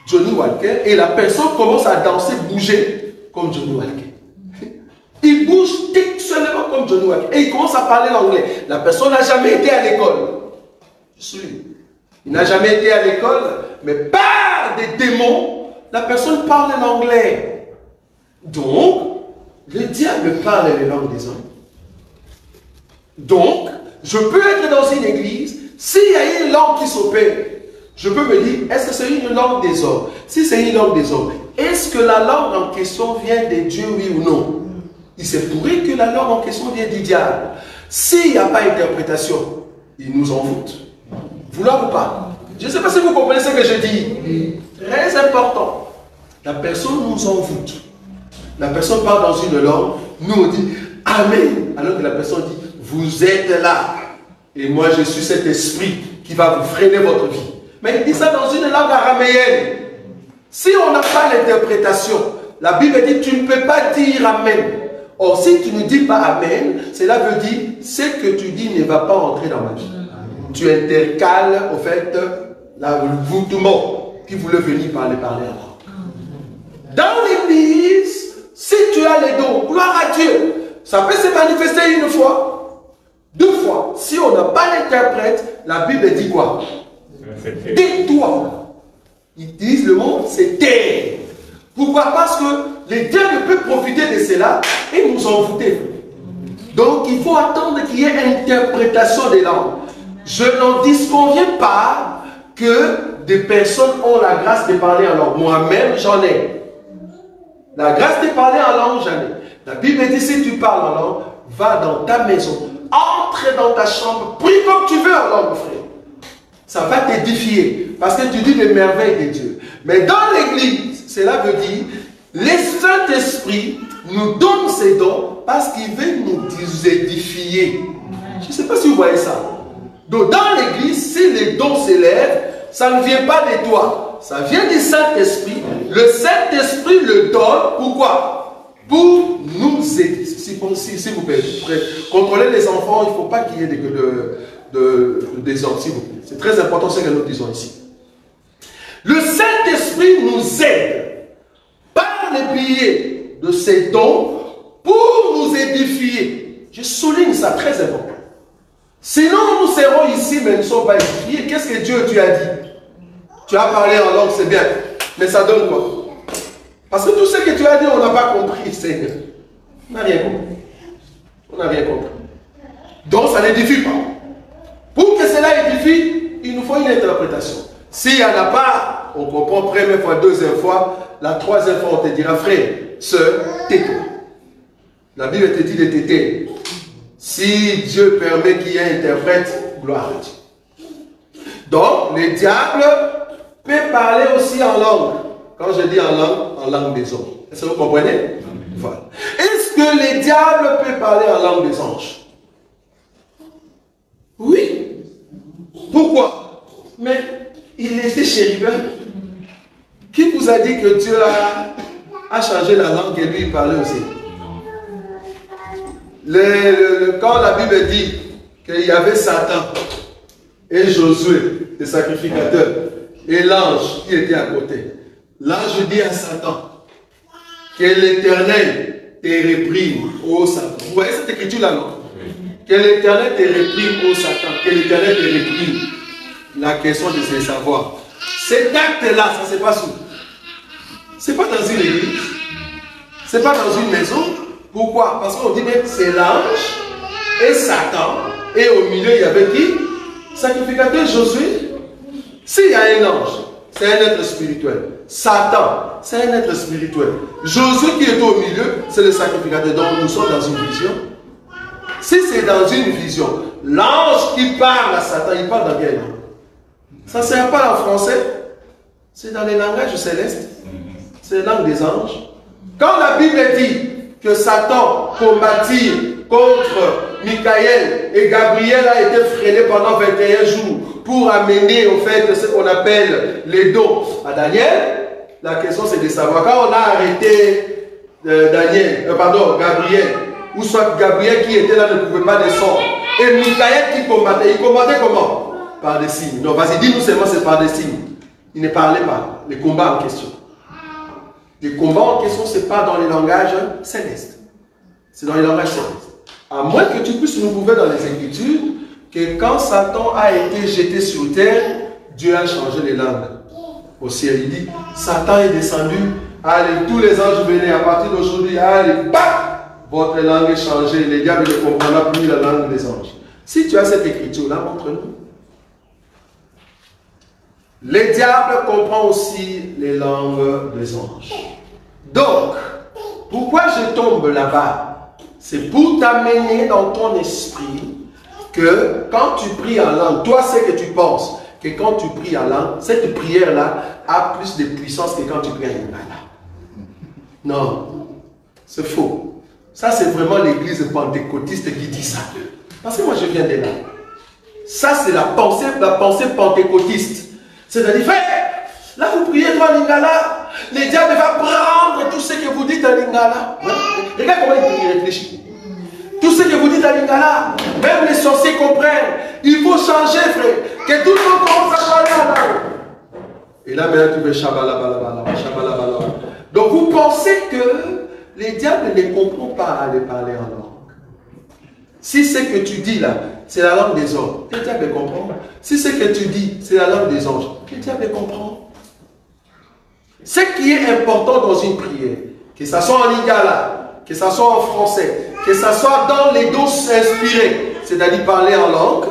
Johnny Walker et la personne commence à danser, bouger comme Johnny Walker. Il bouge textuellement comme Johnny Walker et il commence à parler l'anglais. La personne n'a jamais été à l'école. Je suis. Il n'a jamais été à l'école, mais par des démons, la personne parle l'anglais. Donc, le diable parle les langues des hommes. Donc, je peux être dans une église, s'il y a une langue qui s'opère, je peux me dire, est-ce que c'est une langue des hommes? Si c'est une langue des hommes, est-ce que la langue en question vient de Dieu, oui ou non? Il se pourrait que la langue en question vient du diable. S'il n'y a pas d'interprétation, il nous envoûte. Vouloir ou pas? Je ne sais pas si vous comprenez ce que je dis. Très important. La personne nous envoûte. La personne parle dans une langue, nous on dit Amen, alors que la personne dit vous êtes là et moi je suis cet esprit qui va vous freiner votre vie. Mais il dit ça dans une langue araméenne. Si on n'a pas l'interprétation, la Bible dit tu ne peux pas dire Amen. Or si tu ne dis pas Amen, cela veut dire ce que tu dis ne va pas entrer dans ma vie. Tu intercales au fait le voûtement qui voulait venir parler en langue. Dans l'église, si tu as les dons, gloire à Dieu, ça peut se manifester une fois, 2 fois. Si on n'a pas l'interprète, la Bible dit quoi? Tais-toi. Ils disent le mot, c'est taire. Pourquoi? Parce que les diables peuvent profiter de cela et nous envoûter. Donc il faut attendre qu'il y ait interprétation des langues. Je n'en disconviens pas que des personnes ont la grâce de parler en langue. Moi-même, j'en ai. La grâce de parler en langue, j'en ai. La Bible dit, si tu parles en langue, va dans ta maison, entre dans ta chambre, prie comme tu veux en langue, frère. Ça va t'édifier, parce que tu dis les merveilles de Dieu. Mais dans l'église, cela veut dire, le Saint-Esprit nous donne ses dons, parce qu'il veut nous édifier. Je ne sais pas si vous voyez ça. Donc dans l'église, si les dons s'élèvent, ça ne vient pas de toi. Ça vient du Saint-Esprit. Le Saint-Esprit le donne. Pourquoi? Pour nous aider. S'il vous plaît, contrôler les enfants, il ne faut pas qu'il y ait de désordre, s'il vous plaît. C'est très important ce que nous disons ici. Le Saint-Esprit nous aide par le biais de ses dons pour nous édifier. Je souligne ça, très important. Sinon, nous serons ici, mais nous ne sommes pas édifiés. Qu'est-ce que Dieu tu as dit? Tu as parlé en langue, c'est bien. Mais ça donne quoi? Parce que tout ce que tu as dit, on n'a pas compris, Seigneur. On n'a rien compris. On n'a rien compris. Donc, ça n'édifie pas. Pour que cela édifie, il nous faut une interprétation. S'il n'y en a pas, on comprend première fois, deuxième fois, la troisième fois, on te dira, frère, sœur, tais-toi. La Bible te dit de te taire. Si Dieu permet qu'il y ait un interprète, gloire à Dieu. Donc, le diable peut parler aussi en langue. Quand je dis en langue des hommes. Est-ce que vous comprenez? Voilà. Est-ce que le diable peut parler en langue des anges? Oui. Pourquoi? Mais il était chérubin. Qui vous a dit que Dieu a changé la langue et lui il parlait aussi? Quand la Bible dit qu'il y avait Satan et Josué, le sacrificateur, et l'ange qui était à côté, l'ange dit à Satan que l'Éternel te réprime, ô Satan. Vous voyez cette écriture-là, non? Que l'Éternel te réprime, ô Satan. Que l'Éternel te réprime. La question de se savoir. Cet acte-là, ça se passe où? Ce n'est pas dans une église. Ce n'est pas dans une maison. Pourquoi? Parce qu'on dit que c'est l'ange et Satan. Et au milieu, il y avait qui? Sacrificateur Josué. S'il y a un ange, c'est un être spirituel. Satan, c'est un être spirituel. Josué qui est au milieu, c'est le sacrificateur. Donc nous sommes dans une vision. Si c'est dans une vision, l'ange qui parle à Satan, il parle dans quelle langue? Ça ne sert pas en français. C'est dans les langages célestes. C'est la langue des anges. Quand la Bible dit que Satan combattit contre Michael et Gabriel a été freiné pendant 21 jours pour amener au fait ce qu'on appelle les dons à Daniel, la question c'est de savoir, quand on a arrêté Gabriel, ou soit Gabriel qui était là ne pouvait pas descendre, et Michael qui combattait, il combattait comment? Par des signes. Non, vas-y, dis-nous seulement c'est par des signes. Il ne parlait pas, les combats en question. Les combats en question, ce n'est pas dans les langages célestes. C'est dans les langages célestes. À moins que tu puisses nous prouver dans les Écritures que quand Satan a été jeté sur terre, Dieu a changé les langues. Au ciel, il dit, Satan est descendu, allez, tous les anges venaient à partir d'aujourd'hui, allez, bam, votre langue est changée, les diables ne comprendront plus la langue des anges. Si tu as cette écriture-là, montre-nous. Les diables comprennent aussi les langues des anges. Donc, pourquoi je tombe là-bas? C'est pour t'amener dans ton esprit que quand tu pries en langue, toi c'est que tu penses que quand tu pries en langue, cette prière-là a plus de puissance que quand tu pries en lingala. Non, c'est faux. Ça c'est vraiment l'église pentecôtiste qui dit ça. Parce que moi je viens de là. Ça c'est la pensée pentecôtiste. C'est-à-dire, frère, là vous priez toi en lingala, le diable va prendre tout ce que vous dites en lingala. Ouais. Regarde comment il réfléchit. Tout ce que vous dites en lingala, même les sorciers comprennent. Il faut changer, frère. Que tout le monde commence à parler en langue. Et là, maintenant, tu fais Shabalabalabala, Shabalabalabala. Donc, vous pensez que les diables ne comprennent pas à aller parler en langue. Si ce que tu dis là, c'est la langue des hommes, les diables comprennent. Si ce que tu dis, c'est la langue des anges, les diables comprennent. Ce qui est important dans une prière, que ce soit en lingala, que ce soit en français, que ce soit dans les doses inspirées, c'est-à-dire parler en langue,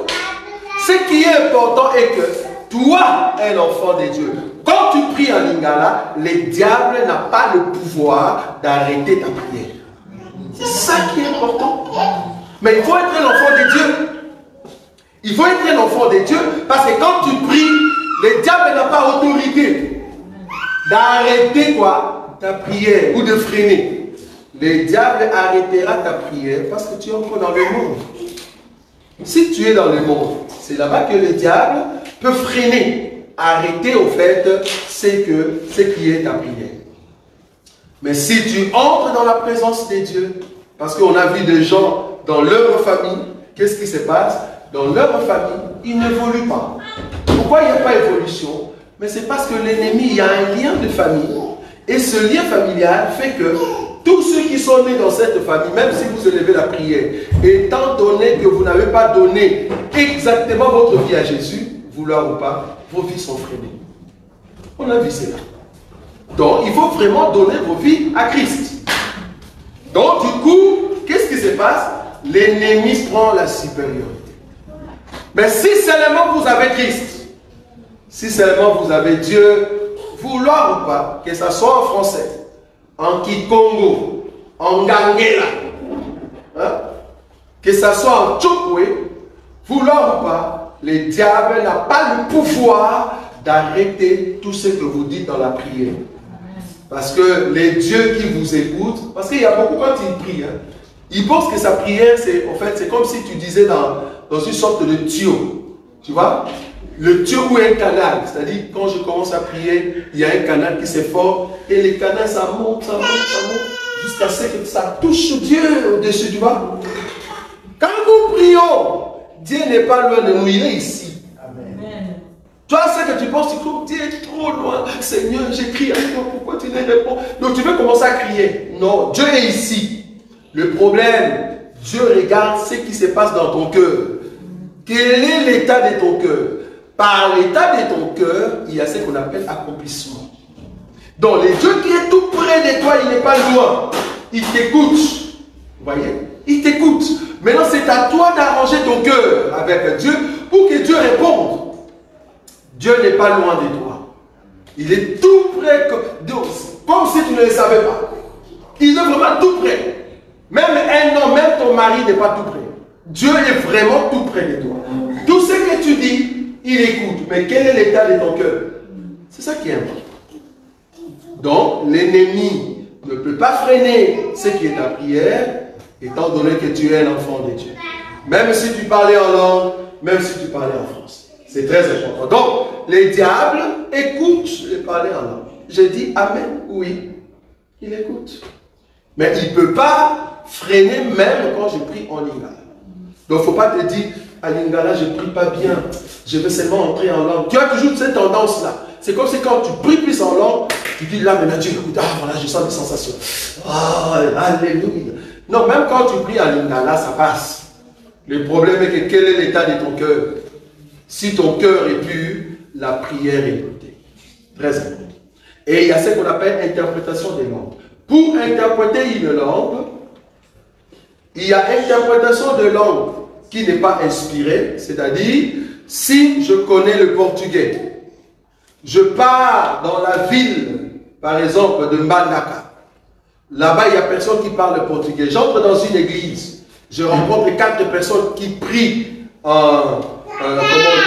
ce qui est important est que toi, un enfant de Dieu, quand tu pries en lingala, les diables n'ont pas le pouvoir d'arrêter ta prière. C'est ça qui est important. Mais il faut être un enfant de Dieu. Il faut être un enfant de Dieu parce que quand tu pries, les diables n'ont pas autorité d'arrêter quoi? Ta prière ou de freiner. Le diable arrêtera ta prière parce que tu es encore dans le monde. Si tu es dans le monde, c'est là-bas que le diable peut freiner, arrêter au fait ce qui est ta prière. Mais si tu entres dans la présence de Dieu, parce qu'on a vu des gens dans leur famille, qu'est-ce qui se passe? Dans leur famille, ils n'évoluent pas. Pourquoi il n'y a pas d'évolution? Mais c'est parce que l'ennemi, il y a un lien de famille. Et ce lien familial fait que tous ceux qui sont nés dans cette famille, même si vous élevez la prière, étant donné que vous n'avez pas donné exactement votre vie à Jésus, vouloir ou pas, vos vies sont freinées. On a vu cela. Donc, il faut vraiment donner vos vies à Christ. Donc, du coup, qu'est-ce qui se passe? L'ennemi prend la supériorité. Mais si seulement vous avez Christ, si seulement vous avez Dieu, vouloir ou pas, que ce soit en français, en Kikongo, en Gangela, hein, que ce soit en Tchokwe, vouloir ou pas, le diable n'a pas le pouvoir d'arrêter tout ce que vous dites dans la prière. Parce que les dieux qui vous écoutent, parce qu'il y a beaucoup quand ils prient, hein, ils pensent que sa prière, c'est en fait, c'est comme si tu disais dans une sorte de tuyau. Tu vois? Le tuyau ou un canal. C'est-à-dire, quand je commence à prier, il y a un canal qui s'efforce et le canal, ça monte, jusqu'à ce que ça touche Dieu au-dessus, tu vois? Quand nous prions, Dieu n'est pas loin de nous, il est ici. Amen. Toi, ce que tu penses, tu crois, Dieu est trop loin. Seigneur, j'écris à toi, pourquoi tu ne réponds? Donc tu veux commencer à crier. Non, Dieu est ici. Le problème, Dieu regarde ce qui se passe dans ton cœur. Quel est l'état de ton cœur? Par l'état de ton cœur, il y a ce qu'on appelle accomplissement. Donc, le Dieu qui est tout près de toi, il n'est pas loin. Il t'écoute. Vous voyez? Il t'écoute. Maintenant, c'est à toi d'arranger ton cœur avec Dieu pour que Dieu réponde. Dieu n'est pas loin de toi. Il est tout près, comme si tu ne le savais pas. Il est vraiment tout près. Même un homme, même ton mari n'est pas tout près. Dieu est vraiment tout près de toi. Tout ce que tu dis, il écoute. Mais quel est l'état de ton cœur? C'est ça qui est important. Donc, l'ennemi ne peut pas freiner ce qui est ta prière, étant donné que tu es un enfant de Dieu. Même si tu parlais en langue, même si tu parlais en français. C'est très important. Donc, les diables écoutent les parler en langue. J'ai dit Amen, oui. Il écoute. Mais il ne peut pas freiner même quand je prie en lingala. Donc, il ne faut pas te dire, à lingala, je ne prie pas bien. Je veux seulement entrer en langue. Tu as toujours cette tendance-là. C'est comme si quand tu pries plus en langue, tu dis là, maintenant Dieu écoute. Ah, voilà, je sens des sensations. Ah, alléluia. Non, même quand tu pries en lingala, ça passe. Le problème est que quel est l'état de ton cœur? Si ton cœur est pur, la prière est écoutée. Très important. Et il y a ce qu'on appelle interprétation des langues. Pour interpréter une langue, il y a interprétation de langue qui n'est pas inspirée, c'est-à-dire, si je connais le portugais, je pars dans la ville, par exemple, de Mbandaka. Là-bas, il n'y a personne qui parle le portugais. J'entre dans une église, je rencontre 4 personnes qui prient en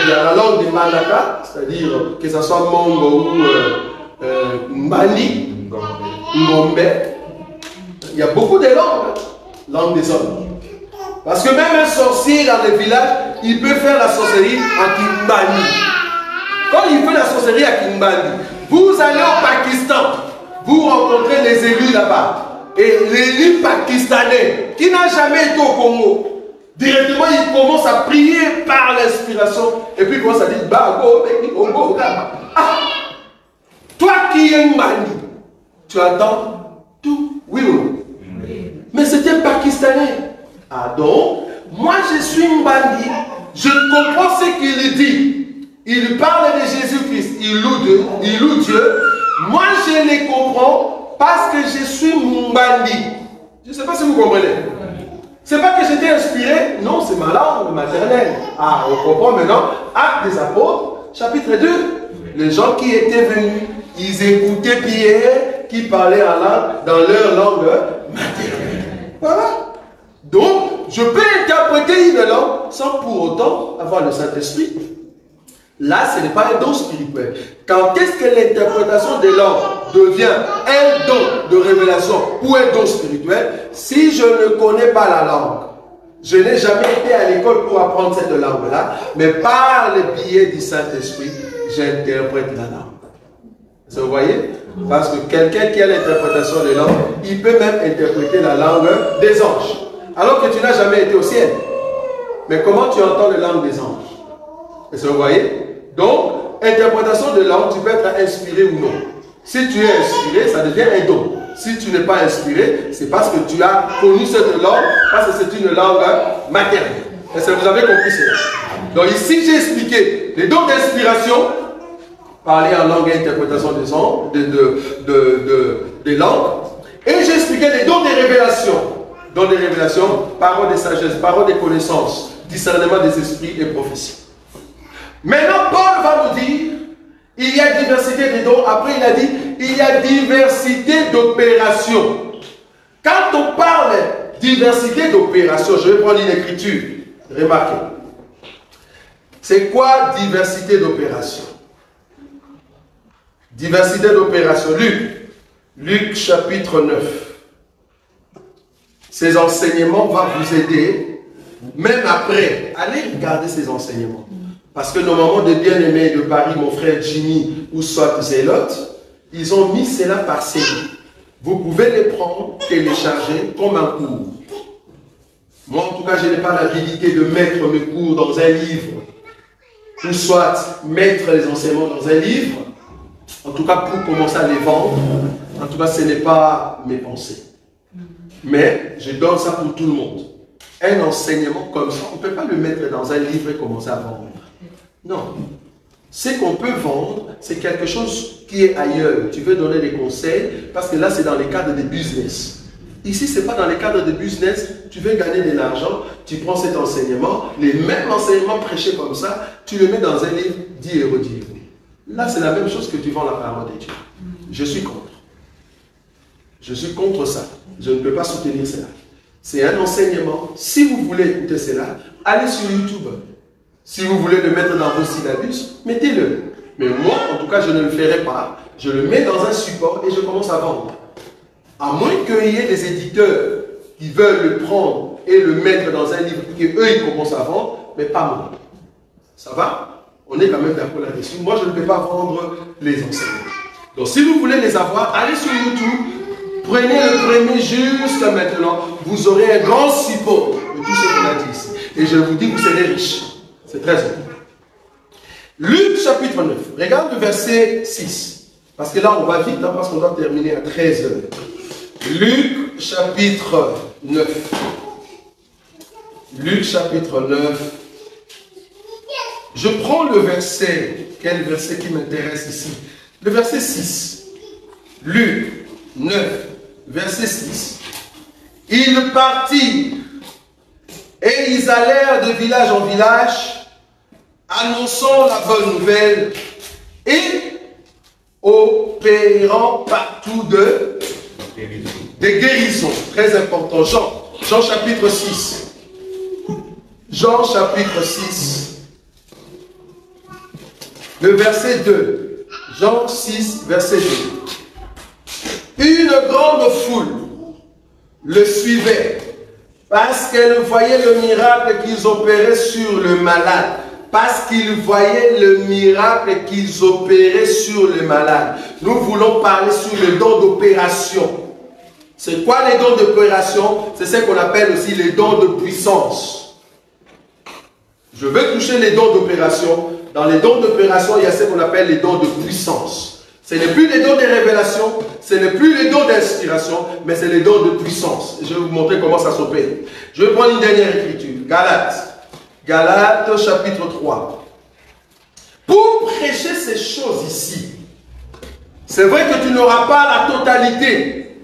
la langue de Mbandaka, c'est-à-dire que ce soit Mongo ou Mbani, Ngombe. Il y a beaucoup de langues, langue des hommes. Parce que même un sorcier dans les villages, il peut faire la sorcellerie à Kimbani. Quand il fait la sorcellerie à Kimbani, vous allez au Pakistan, vous rencontrez les élus là-bas. Et l'élu pakistanais, qui n'a jamais été au Congo, directement il commence à prier par l'inspiration. Et puis il commence à dire, bah, go, Congo, ah, Toi qui es Mbandi, tu attends tout, oui ou non? Mais c'était pakistanais. Ah donc, moi je suis Mbandi, je comprends ce qu'il dit. Il parle de Jésus-Christ, il loue Dieu. Moi je les comprends parce que je suis Mbandi. Je ne sais pas si vous comprenez. C'est pas que j'étais inspiré, non, c'est ma langue maternelle. Ah, on comprend maintenant. Actes des Apôtres, chapitre 2. Les gens qui étaient venus, ils écoutaient Pierre qui parlait en langue, dans leur langue maternelle. Voilà. Donc, je peux interpréter une langue sans pour autant avoir le Saint-Esprit. Là, ce n'est pas un don spirituel. Quand est-ce que l'interprétation des langues devient un don de révélation ou un don spirituel? Si je ne connais pas la langue, je n'ai jamais été à l'école pour apprendre cette langue-là, mais par le biais du Saint-Esprit, j'interprète la langue. Vous voyez? Parce que quelqu'un qui a l'interprétation des langues, il peut même interpréter la langue des anges. Alors que tu n'as jamais été au ciel. Mais comment tu entends la langue des anges? Est-ce que vous voyez? Donc, interprétation de langue, tu peux être inspiré ou non. Si tu es inspiré, ça devient un don. Si tu n'es pas inspiré, c'est parce que tu as connu cette langue, parce que c'est une langue maternelle. Est-ce que vous avez compris cela? Donc ici, j'ai expliqué les dons d'inspiration, parler en langue et interprétation des langues. Et j'ai expliqué les dons des révélations. Dons des révélations, paroles de sagesse, paroles de connaissance, discernement des esprits et prophétie. Maintenant, Paul va nous dire, il y a diversité de dons. Après, il a dit, il y a diversité d'opérations. Quand on parle diversité d'opérations, je vais prendre une écriture. Remarquez. C'est quoi diversité d'opérations? Diversité d'opérations. Luc chapitre 9. Ces enseignements vont vous aider, même après. Allez regarder ces enseignements. Parce que nos mamans de bien-aimés de Paris, mon frère Jimmy ou soit Zélote, ils ont mis cela par série. Vous pouvez les prendre, télécharger comme un cours. Moi, en tout cas, je n'ai pas l'habilité de mettre mes cours dans un livre, ou soit mettre les enseignements dans un livre. En tout cas, pour commencer à les vendre, en tout cas, ce n'est pas mes pensées. Mais je donne ça pour tout le monde. Un enseignement comme ça, on ne peut pas le mettre dans un livre et commencer à vendre. Non. Ce qu'on peut vendre, c'est quelque chose qui est ailleurs. Tu veux donner des conseils, parce que là, c'est dans les cadres de business. Ici, ce n'est pas dans les cadres de business. Tu veux gagner de l'argent, tu prends cet enseignement, les mêmes enseignements prêchés comme ça, tu le mets dans un livre, 10 €, 10 €. Là, c'est la même chose que tu vends la parole de Dieu. Je suis contre. Je suis contre ça. Je ne peux pas soutenir cela. C'est un enseignement. Si vous voulez écouter cela, allez sur YouTube. Si vous voulez le mettre dans vos syllabus, mettez-le. Mais moi, en tout cas, je ne le ferai pas. Je le mets dans un support et je commence à vendre. À moins qu'il y ait des éditeurs qui veulent le prendre et le mettre dans un livre et qu'eux, ils commencent à vendre, mais pas moi. Ça va? On est quand même d'accord là-dessus. Moi, je ne peux pas vendre les enseignements. Donc, si vous voulez les avoir, allez sur YouTube. Prenez le premier jusqu'à maintenant. Vous aurez un grand support de tout ce qu'on a dit ici. Et je vous dis, vous serez riches. C'est très important. Luc chapitre 9. Regarde le verset 6. Parce que là, on va vite, hein, parce qu'on doit terminer à 13 h. Luc chapitre 9. Luc chapitre 9. Je prends le verset. Quel verset qui m'intéresse ici? Le verset 6. Luc 9, verset 6. Ils partirent et ils allèrent de village en village, annonçant la bonne nouvelle et opérant partout des guérisons. Très important. Jean chapitre 6. Jean chapitre 6. Le verset 2. Jean 6, verset 2. Une grande foule le suivait parce qu'elle voyait le miracle qu'ils opéraient sur le malade. Parce qu'ils voyaient le miracle qu'ils opéraient sur le malade. Nous voulons parler sur le don d'opération. C'est quoi les dons d'opération? C'est ce qu'on appelle aussi les dons de puissance. Je veux toucher les dons d'opération. Dans les dons d'opération, il y a ce qu'on appelle les dons de puissance. Ce n'est plus les dons de révélation, ce n'est plus les dons d'inspiration, mais c'est les dons de puissance. Je vais vous montrer comment ça s'opère. Je vais prendre une dernière écriture. Galates. Galates chapitre 3. Pour prêcher ces choses ici, c'est vrai que tu n'auras pas la totalité,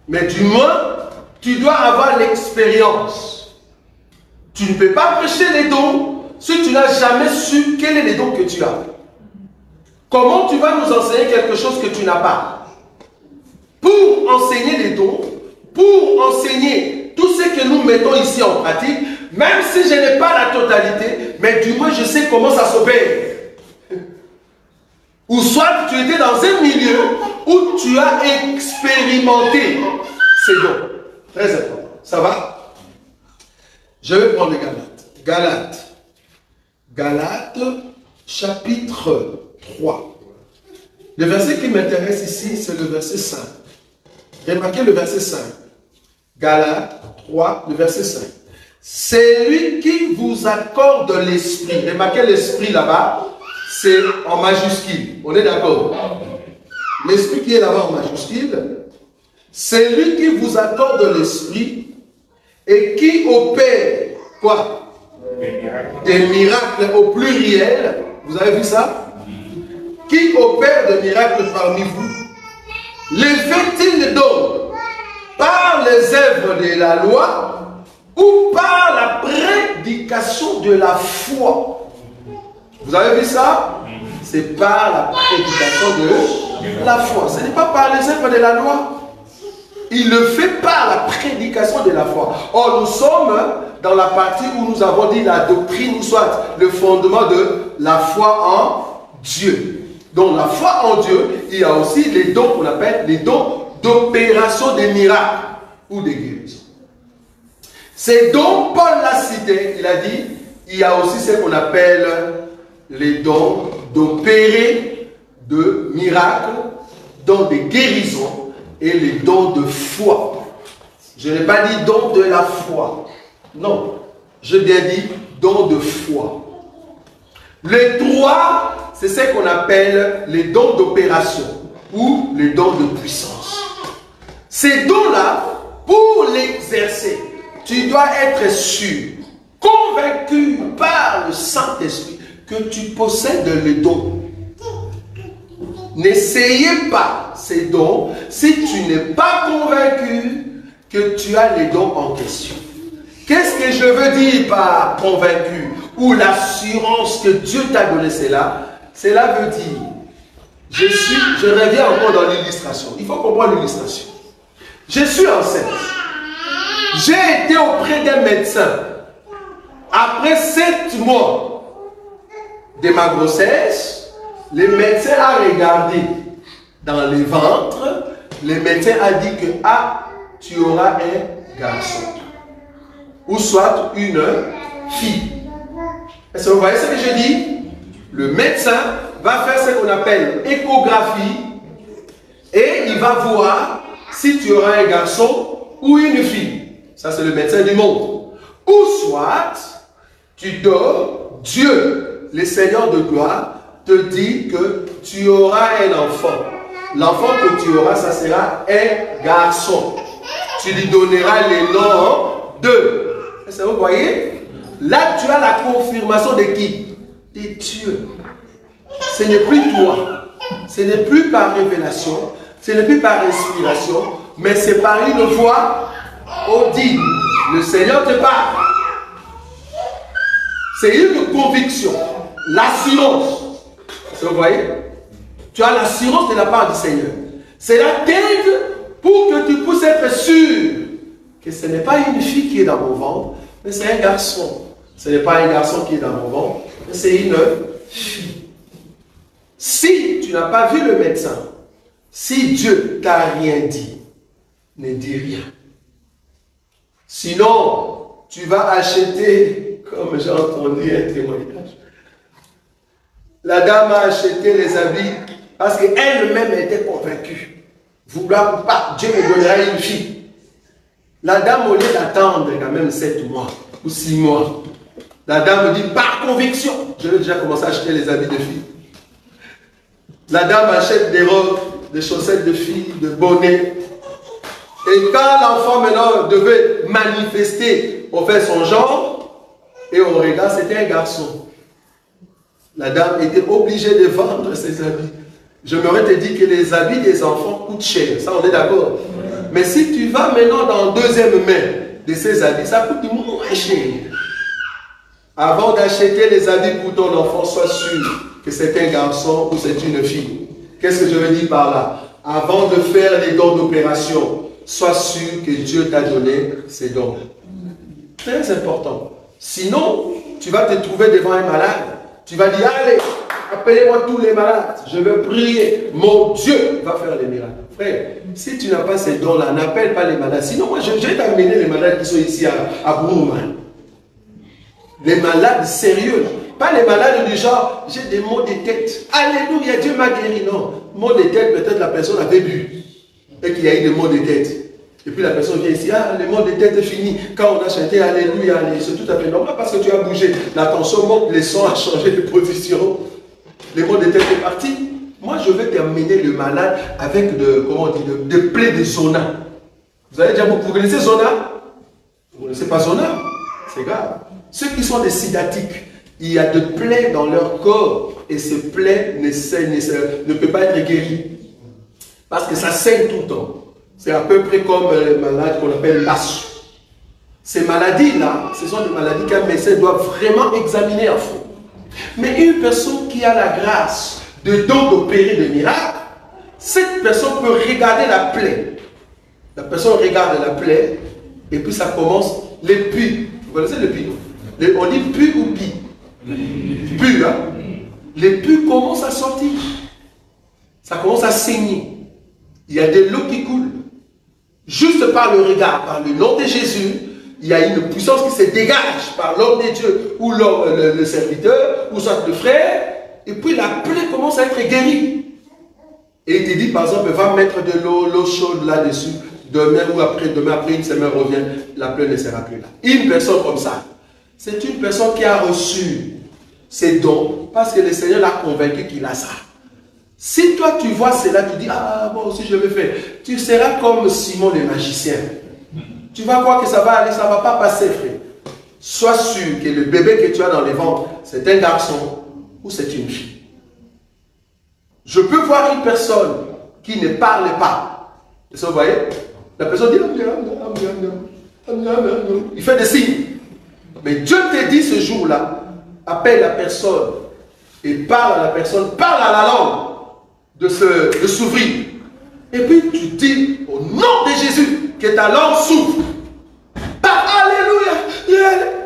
mais du moins, tu dois avoir l'expérience. Tu ne peux pas prêcher les dons si tu n'as jamais su quels sont les dons que tu as. Comment tu vas nous enseigner quelque chose que tu n'as pas? Pour enseigner les dons, pour enseigner tout ce que nous mettons ici en pratique, même si je n'ai pas la totalité, mais du moins je sais comment ça s'opère. Ou soit tu étais dans un milieu où tu as expérimenté ces dons. Très important. Ça va? Je vais prendre les Galates. Galates, chapitre 3. Le verset qui m'intéresse ici, c'est le verset 5. Remarquez le verset 5. Galates 3, le verset 5. C'est lui qui vous accorde l'esprit. Remarquez l'esprit là-bas, c'est en majuscule. On est d'accord? L'esprit qui est là-bas en majuscule, c'est lui qui vous accorde l'esprit et qui opère quoi? Des miracles au pluriel. Vous avez vu ça? Qui opère des miracles parmi vous? Les fait-il donc par les œuvres de la loi ou par la prédication de la foi? Vous avez vu ça? C'est par la prédication de la foi. Ce n'est pas par les œuvres de la loi. Il le fait par la prédication de la foi. Or, nous sommes dans la partie où nous avons dit la doctrine, ou soit le fondement de la foi en Dieu. Donc, la foi en Dieu, il y a aussi les dons qu'on appelle les dons d'opération des miracles ou des guérisons. Ces dons, Paul l'a cité, il a dit, il y a aussi ce qu'on appelle les dons d'opérer de miracles, dons de guérison et les dons de foi. Je n'ai pas dit dons de la foi. Non, je bien dit dons de foi. Les trois, c'est ce qu'on appelle les dons d'opération ou les dons de puissance. Ces dons-là, pour l'exercer, tu dois être sûr, convaincu par le Saint-Esprit que tu possèdes les dons. N'essayez pas ces dons si tu n'es pas convaincu que tu as les dons en question. Qu'est-ce que je veux dire par convaincu ou l'assurance que Dieu t'a donné? Cela veut dire, je reviens encore dans l'illustration. Il faut comprendre l'illustration. Je suis enceinte. J'ai été auprès d'un médecin. Après 7 mois de ma grossesse, le médecin a regardé dans le ventre. Le médecin a dit que tu auras un garçon. Ou soit une fille. Est-ce que vous voyez ce que je dis? Le médecin va faire ce qu'on appelle échographie et il va voir si tu auras un garçon ou une fille. Ça, c'est le médecin du monde. Ou soit, tu dors, Dieu, le Seigneur de gloire, te dit que tu auras un enfant. L'enfant que tu auras, ça sera un garçon. Tu lui donneras les noms de. Est-ce que vous voyez? Là, tu as la confirmation de qui? De Dieu. Ce n'est plus toi. Ce n'est plus par révélation. Ce n'est plus par inspiration. Mais c'est par une voix audible. Le Seigneur te parle. C'est une conviction. L'assurance. Est-ce que vous voyez? Tu as l'assurance de la part du Seigneur. Cela t'aide pour que tu puisses être sûr que ce n'est pas une fille qui est dans mon ventre, mais c'est un garçon. Ce n'est pas un garçon qui est dans mon ventre, mais c'est une fille. Si tu n'as pas vu le médecin, si Dieu t'a rien dit, ne dis rien. Sinon, tu vas acheter, comme j'ai entendu un témoignage, la dame a acheté les habits parce qu'elle-même était convaincue. Vouloir ou pas, Dieu me donnera une fille. La dame, au lieu d'attendre quand même 7 mois ou 6 mois, la dame me dit par conviction, je vais déjà commencer à acheter les habits de filles. La dame achète des robes, des chaussettes de filles, de bonnets. Et quand l'enfant maintenant devait manifester pour faire son genre, et on regarde, c'était un garçon. La dame était obligée de vendre ses habits. Je m'aurais te dit que les habits des enfants coûtent cher, ça on est d'accord. Mais si tu vas maintenant dans la deuxième main de ces habits, ça coûte moins cher. Avant d'acheter les habits pour ton enfant, sois sûr que c'est un garçon ou c'est une fille. Qu'est-ce que je veux dire par là? Avant de faire les dons d'opération, sois sûr que Dieu t'a donné ces dons. Très important. Sinon, tu vas te trouver devant un malade. Tu vas dire, allez, appelez-moi tous les malades. Je veux prier. Mon Dieu va faire les miracles. Frère, si tu n'as pas ces dons-là, n'appelle pas les malades. Sinon, moi, je vais t'amener les malades qui sont ici à Bourman. Les malades sérieux. Pas les malades du genre, j'ai des maux de tête. Alléluia, Dieu m'a guéri. Non, maux de tête, peut-être la personne avait bu. Et qu'il y a eu des maux de tête. Et puis la personne vient ici, ah, les maux de tête est fini. Quand on a chanté Alléluia, c'est tout à fait normal parce que tu as bougé. La tension monte, les sons ont changé de position. Les maux de tête est parti. Moi, je vais t'amener le malade avec de plaies de zona. Vous allez dire, vous connaissez zona? Vous ne connaissez pas zona? C'est grave. Ceux qui sont des sidatiques, il y a de plaies dans leur corps et ces plaies ne peuvent pas être guéries. Parce que ça saigne tout le temps. C'est à peu près comme les malades qu'on appelle l'asthme. Ces maladies-là, ce sont des maladies qu'un médecin doit vraiment examiner à fond. Mais une personne qui a la grâce de don d'opérer des miracles, cette personne peut regarder la plaie. La personne regarde la plaie et puis ça commence, les pus. Vous connaissez le pus? On dit pu ou pi? Pu, hein? Les pus commencent à sortir. Ça commence à saigner. Il y a de l'eau qui coule. Juste par le regard, par le nom de Jésus, il y a une puissance qui se dégage par l'homme de Dieu ou le serviteur ou soit le frère. Et puis la plaie commence à être guérie. Et il te dit par exemple, va mettre de l'eau chaude là-dessus. Demain ou après-demain, après une semaine revient, la plaie ne sera plus là. Une personne comme ça, c'est une personne qui a reçu ses dons parce que le Seigneur l'a convaincu qu'il a ça. Si toi tu vois cela, tu dis, ah bon, si je le fais, tu seras comme Simon le magicien. Tu vas voir que ça va aller, ça ne va pas passer, frère. Sois sûr que le bébé que tu as dans les ventres, c'est un garçon ou c'est une fille. Je peux voir une personne qui ne parle pas. Vous voyez? La personne dit, il fait des signes. Mais Dieu te dit ce jour-là, appelle la personne et parle à la personne, parle à la langue de s'ouvrir. Et puis tu dis au nom de Jésus que ta langue s'ouvre. Alléluia.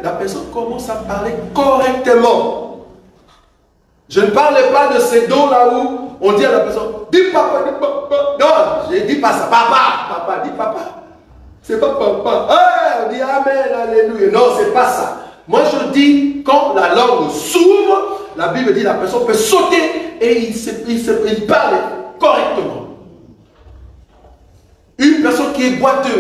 La personne commence à parler correctement. Je ne parle pas de ces dons là où on dit à la personne, dis papa, dis papa. Non, je ne dis pas ça. Papa, dis papa. C'est pas papa. On dit amen, alléluia. Non, c'est pas ça. Moi je dis, quand la langue s'ouvre, la Bible dit la personne peut sauter et il parle correctement. Une personne qui est boiteuse,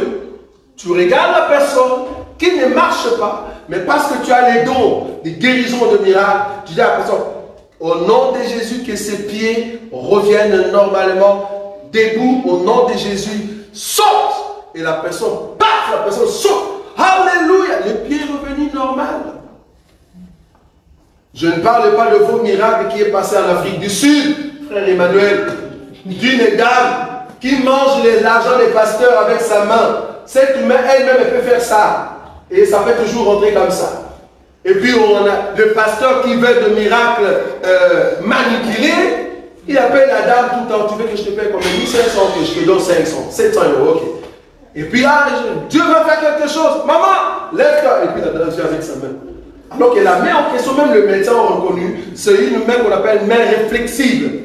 tu regardes la personne qui ne marche pas, mais parce que tu as les dons, les guérisons de miracles, tu dis à la personne, au nom de Jésus, que ses pieds reviennent normalement debout, au nom de Jésus, saute. Et la personne paf, la personne saute. Alléluia, le pied est revenu normal. Je ne parle pas de vos miracles qui est passé en Afrique du Sud, frère Emmanuel, d'une dame qui mange l'argent des pasteurs avec sa main. Cette main, elle-même, elle peut faire ça. Et ça peut toujours rentrer comme ça. Et puis, on a le pasteur qui veut de miracles manipulés. Il appelle la dame tout le temps. Tu veux que je te paye combien? 1500, que je te donne 500, 700 euros, ok. Et puis, Dieu va faire quelque chose. Maman, lève-toi. Et puis, la dame vient avec sa main. Alors que la main en question, même le médecin a reconnu, c'est une main qu'on appelle main réflexive.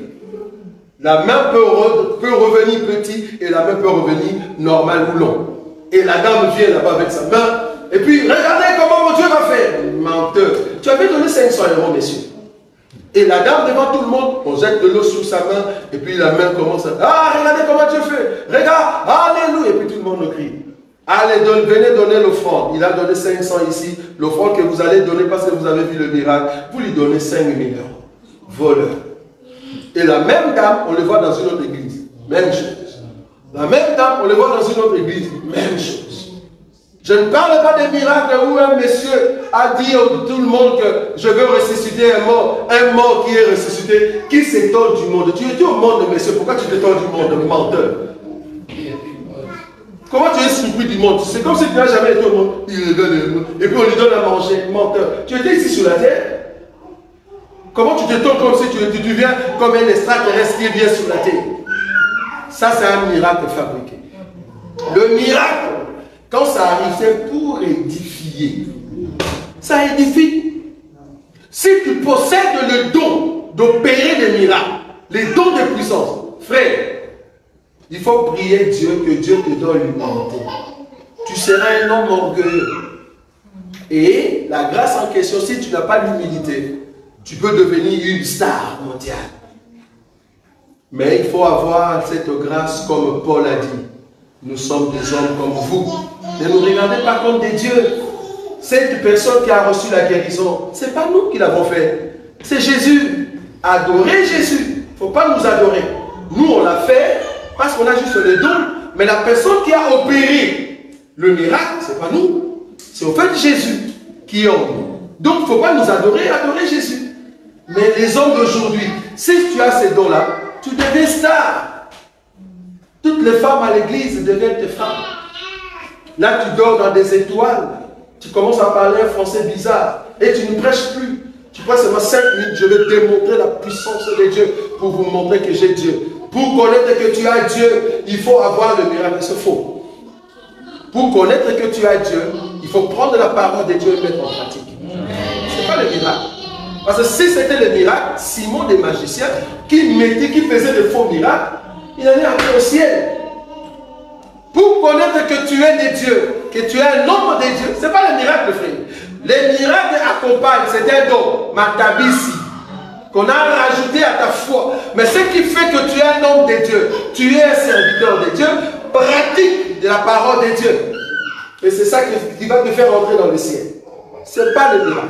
La main peut revenir petit et la main peut revenir normale ou long. Et la dame vient là-bas avec sa main. Et puis, regardez comment mon Dieu va faire. Menteur. Tu avais donné 500 euros, messieurs. Et la dame devant tout le monde, on jette de l'eau sur sa main. Et puis la main commence à... Ah, regardez comment Dieu fait. Regarde, alléluia. Et puis tout le monde le crie. Allez, venez donner l'offrande. Il a donné 500 ici. L'offrande que vous allez donner parce que vous avez vu le miracle. Vous lui donnez 5 000 euros. Voleur. Et la même dame, on le voit dans une autre église. Même chose. La même dame, on le voit dans une autre église. Même chose. Je ne parle pas des miracles où un monsieur a dit à tout le monde que je veux ressusciter un mort qui est ressuscité. Qui s'étonne du monde? Tu étais au monde, monsieur. Pourquoi tu t'étonnes du monde, menteur? Comment tu es surpris du monde? C'est comme si tu n'as jamais été au monde. Il donne le monde. Et puis on lui donne à manger. Menteur. Tu étais ici sur la terre. Comment tu t'étonnes comme si tu viens comme un extraterrestre qui vient sur la terre? Ça, c'est un miracle fabriqué. Le miracle, quand ça arrive, c'est pour édifier. Ça édifie. Si tu possèdes le don d'opérer des miracles, les dons de puissance, frère, il faut prier Dieu que Dieu te donne l'humanité. Tu seras un homme orgueilleux. Et la grâce en question, si tu n'as pas l'humilité, tu peux devenir une star mondiale. Mais il faut avoir cette grâce comme Paul a dit. Nous sommes des hommes comme vous. Ne nous regardez pas comme des dieux. Cette personne qui a reçu la guérison, ce n'est pas nous qui l'avons fait. C'est Jésus. Adorez Jésus. Il ne faut pas nous adorer. Nous, on l'a fait parce qu'on a juste le don. Mais la personne qui a opéré le miracle, ce n'est pas nous. C'est au fait Jésus qui est en nous. Donc, il ne faut pas nous adorer, adorer Jésus. Mais les hommes d'aujourd'hui, si tu as ces dons-là, tu deviens star. Toutes les femmes à l'église deviennent tes femmes. Là, tu dors dans des étoiles. Tu commences à parler un français bizarre. Et tu ne prêches plus. Tu prêches seulement 5 minutes. Je vais démontrer la puissance de Dieu pour vous montrer que j'ai Dieu. Pour connaître que tu as Dieu, il faut avoir le miracle. C'est faux. Pour connaître que tu as Dieu, il faut prendre la parole de Dieu et mettre en pratique. Ce n'est pas le miracle. Parce que si c'était le miracle, Simon des magiciens, qui faisait de faux miracles, il allait entrer au ciel. Pour connaître que tu es des dieux, que tu es un homme des dieux, ce n'est pas le miracle, frère. Les miracles accompagnent, c'est un don, matabisi, qu'on a rajouté à ta foi. Mais ce qui fait que tu es un homme des dieux, tu es un serviteur des dieux, pratique de la parole des dieux. Et c'est ça qui va te faire entrer dans le ciel. Ce n'est pas le miracle.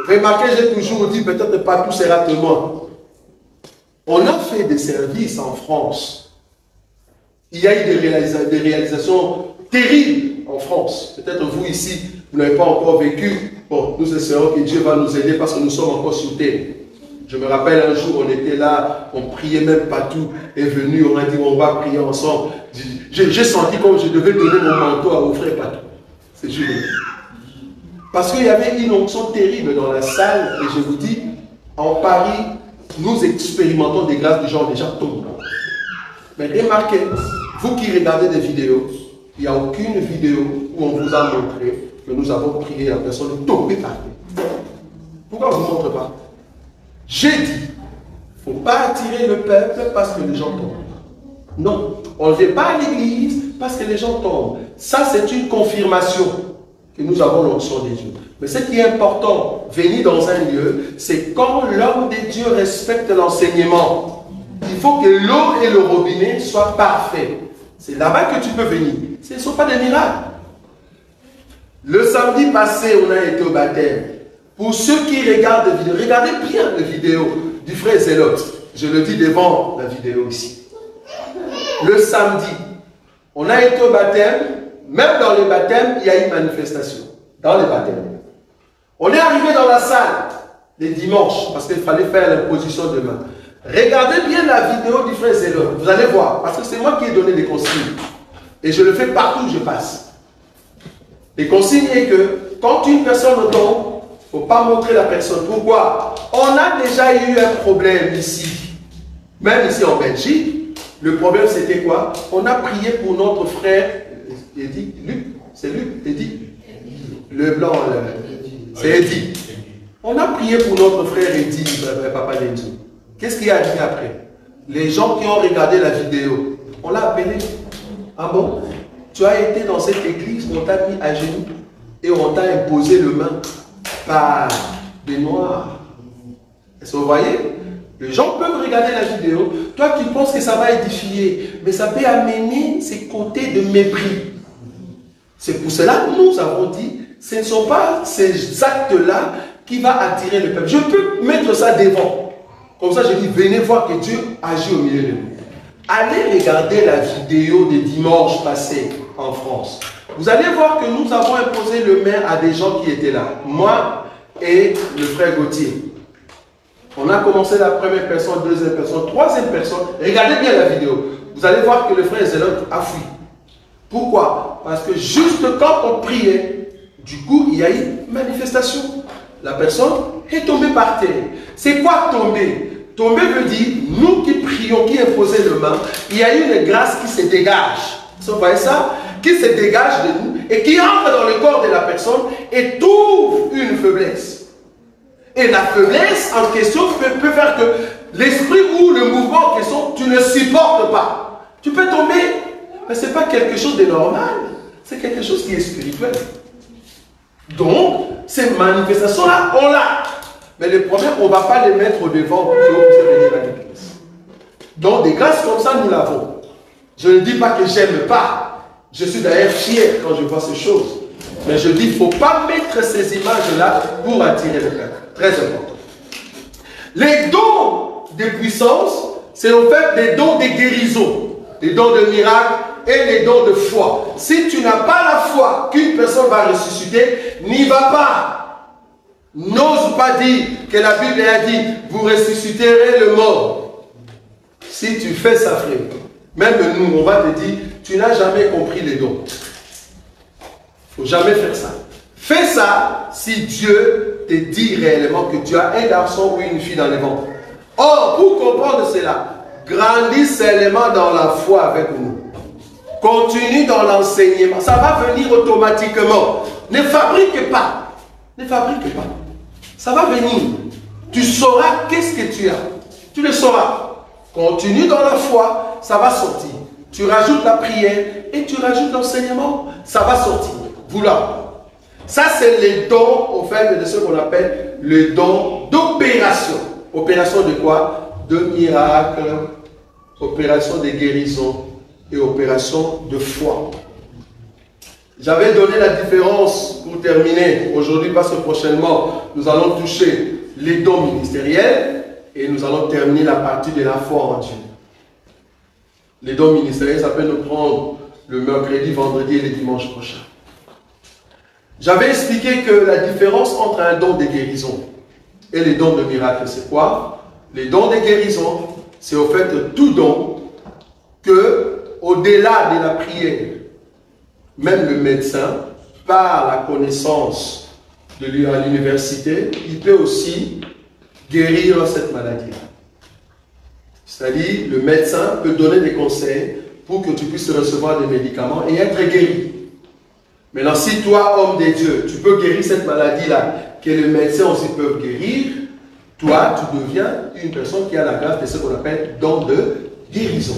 Remarquez, j'ai toujours dit, peut-être pas tout sera témoin. On a fait des services en France. Il y a eu des réalisations terribles en France. Peut-être vous ici, vous n'avez pas encore vécu. Bon, nous espérons que Dieu va nous aider parce que nous sommes encore sur terre. Je me rappelle un jour, on était là, on priait même partout. Est venu, on a dit, on va prier ensemble. J'ai senti comme je devais donner mon manteau au frère Patou. C'est juste. Parce qu'il y avait une onction terrible dans la salle. Et je vous dis, en Paris, nous expérimentons des grâces de gens déjà tombés. Mais remarquez, vous qui regardez des vidéos, il n'y a aucune vidéo où on vous a montré que nous avons prié la personne tombée par terre. Pourquoi on ne vous montre pas? J'ai dit, il ne faut pas attirer le peuple parce que les gens tombent. Non, on ne vient pas à l'église parce que les gens tombent. Ça, c'est une confirmation que nous avons l'onction des dieux. Mais ce qui est important, venir dans un lieu, c'est quand l'homme de Dieu respecte l'enseignement. Il faut que l'eau et le robinet soient parfaits. C'est là-bas que tu peux venir. Ce ne sont pas des miracles. Le samedi passé, on a été au baptême. Pour ceux qui regardent des vidéos, regardez bien les vidéos du frère Zélote. Je le dis devant la vidéo ici. Le samedi, on a été au baptême. Même dans les baptêmes, il y a une manifestation. Dans les baptêmes. On est arrivé dans la salle les dimanches, parce qu'il fallait faire l'imposition de main. Regardez bien la vidéo du frère Zélote. Vous allez voir, parce que c'est moi qui ai donné les consignes. Et je le fais partout où je passe. Les consignes est que, quand une personne tombe, il ne faut pas montrer la personne. Pourquoi? On a déjà eu un problème ici. Même ici en Belgique, le problème c'était quoi? On a prié pour notre frère Eddie, Luc, c'est Luc, Eddie, le blanc, c'est Eddie. On a prié pour notre frère Eddie, papa d'Eddie. Qu'est-ce qu'il a dit après? Les gens qui ont regardé la vidéo, on l'a appelé. Ah bon? Tu as été dans cette église, on t'a mis à genoux et on t'a imposé le main par des noirs. Est-ce que vous voyez? Les gens peuvent regarder la vidéo. Toi, tu penses que ça va édifier, mais ça peut amener ces côtés de mépris. C'est pour cela que nous avons dit, ce ne sont pas ces actes-là qui vont attirer le peuple. Je peux mettre ça devant. Comme ça, je dis, venez voir que Dieu agit au milieu de nous. Allez regarder la vidéo de dimanche passé en France. Vous allez voir que nous avons imposé le main à des gens qui étaient là. Moi et le frère Gauthier. On a commencé la première personne, deuxième personne, troisième personne. Regardez bien la vidéo. Vous allez voir que le frère Zélot a fui. Pourquoi? Parce que juste quand on priait, du coup, il y a eu une manifestation. La personne est tombée par terre. C'est quoi tomber? Tomber veut dire, nous qui prions, qui imposons le main, il y a eu une grâce qui se dégage. Vous voyez ça? Qui se dégage de nous et qui entre dans le corps de la personne et trouve une faiblesse. Et la faiblesse en question peut faire que l'esprit ou le mouvement en question, tu ne supportes pas. Tu peux tomber, mais ce n'est pas quelque chose de normal. C'est quelque chose qui est spirituel. Donc, ces manifestations-là, on l'a. Mais le problème, on ne va pas les mettre au devant pour que vous puissiez venir à l'église. Donc, des grâces comme ça, nous l'avons. Je ne dis pas que j'aime pas. Je suis d'ailleurs fier quand je vois ces choses. Mais je dis, il ne faut pas mettre ces images-là pour attirer le cœur. Très important. Les dons de puissance, c'est en fait des dons de guérison, des dons de miracles et les dons de foi. Si tu n'as pas la foi qu'une personne va ressusciter, n'y va pas. N'ose pas dire que la Bible a dit, vous ressusciterez le mort. Si tu fais ça, frère, même nous, on va te dire, tu n'as jamais compris les dons. Il ne faut jamais faire ça. Fais ça si Dieu te dit réellement que tu as un garçon ou une fille dans les ventres. Or, pour comprendre cela, grandis seulement dans la foi avec nous. Continue dans l'enseignement. Ça va venir automatiquement. Ne fabrique pas. Ne fabrique pas. Ça va venir. Tu sauras qu'est-ce que tu as. Tu le sauras. Continue dans la foi, ça va sortir. Tu rajoutes la prière et tu rajoutes l'enseignement, ça va sortir. Voilà. Ça, c'est les dons, au fait, de ce qu'on appelle le don d'opération. Opération de quoi? De miracle, opération de guérison et opération de foi. J'avais donné la différence pour terminer aujourd'hui parce que prochainement, nous allons toucher les dons ministériels et nous allons terminer la partie de la foi en Dieu. Les dons ministériels, ça peut nous prendre le mercredi, vendredi et le dimanche prochain. J'avais expliqué que la différence entre un don de guérison et les dons de miracle, c'est quoi? Les dons de guérison, c'est au fait tout don que, au-delà de la prière, même le médecin, par la connaissance de lui à l'université, il peut aussi guérir cette maladie. C'est-à-dire, le médecin peut donner des conseils pour que tu puisses recevoir des médicaments et être guéri. Maintenant, si toi, homme de Dieu, tu peux guérir cette maladie-là, que les médecins aussi peuvent guérir, toi, tu deviens une personne qui a la grâce de ce qu'on appelle don de guérison.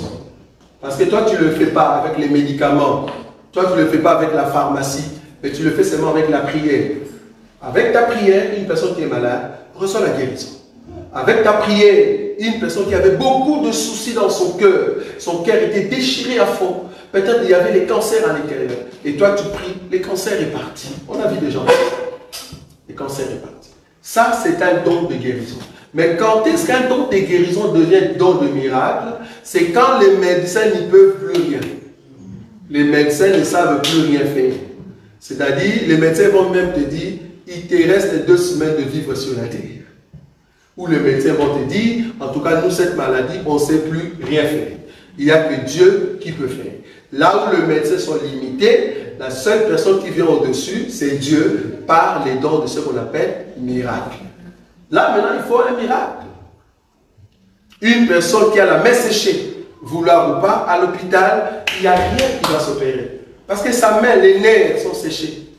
Parce que toi, tu ne le fais pas avec les médicaments, toi, tu ne le fais pas avec la pharmacie, mais tu le fais seulement avec la prière. Avec ta prière, une personne qui est malade reçoit la guérison. Avec ta prière, une personne qui avait beaucoup de soucis dans son cœur était déchiré à fond. Peut-être il y avait les cancers à l'intérieur. Et toi, tu pries, les cancers est parti. On a vu des gens. Les cancers est parti. Ça, c'est un don de guérison. Mais quand est-ce qu'un don de guérison devient don de miracle? C'est quand les médecins n'y peuvent plus rien. Les médecins ne savent plus rien faire. C'est-à-dire, les médecins vont même te dire, il te reste 2 semaines de vivre sur la terre. Ou les médecins vont te dire, en tout cas, nous, cette maladie, on ne sait plus rien faire. Il n'y a que Dieu qui peut faire. Là où les médecins sont limités, la seule personne qui vient au-dessus, c'est Dieu, par les dons de ce qu'on appelle miracle. Là, maintenant, il faut un miracle. Une personne qui a la main séchée, vouloir ou pas, à l'hôpital, il n'y a rien qui va s'opérer. Parce que sa main, les nerfs sont séchés.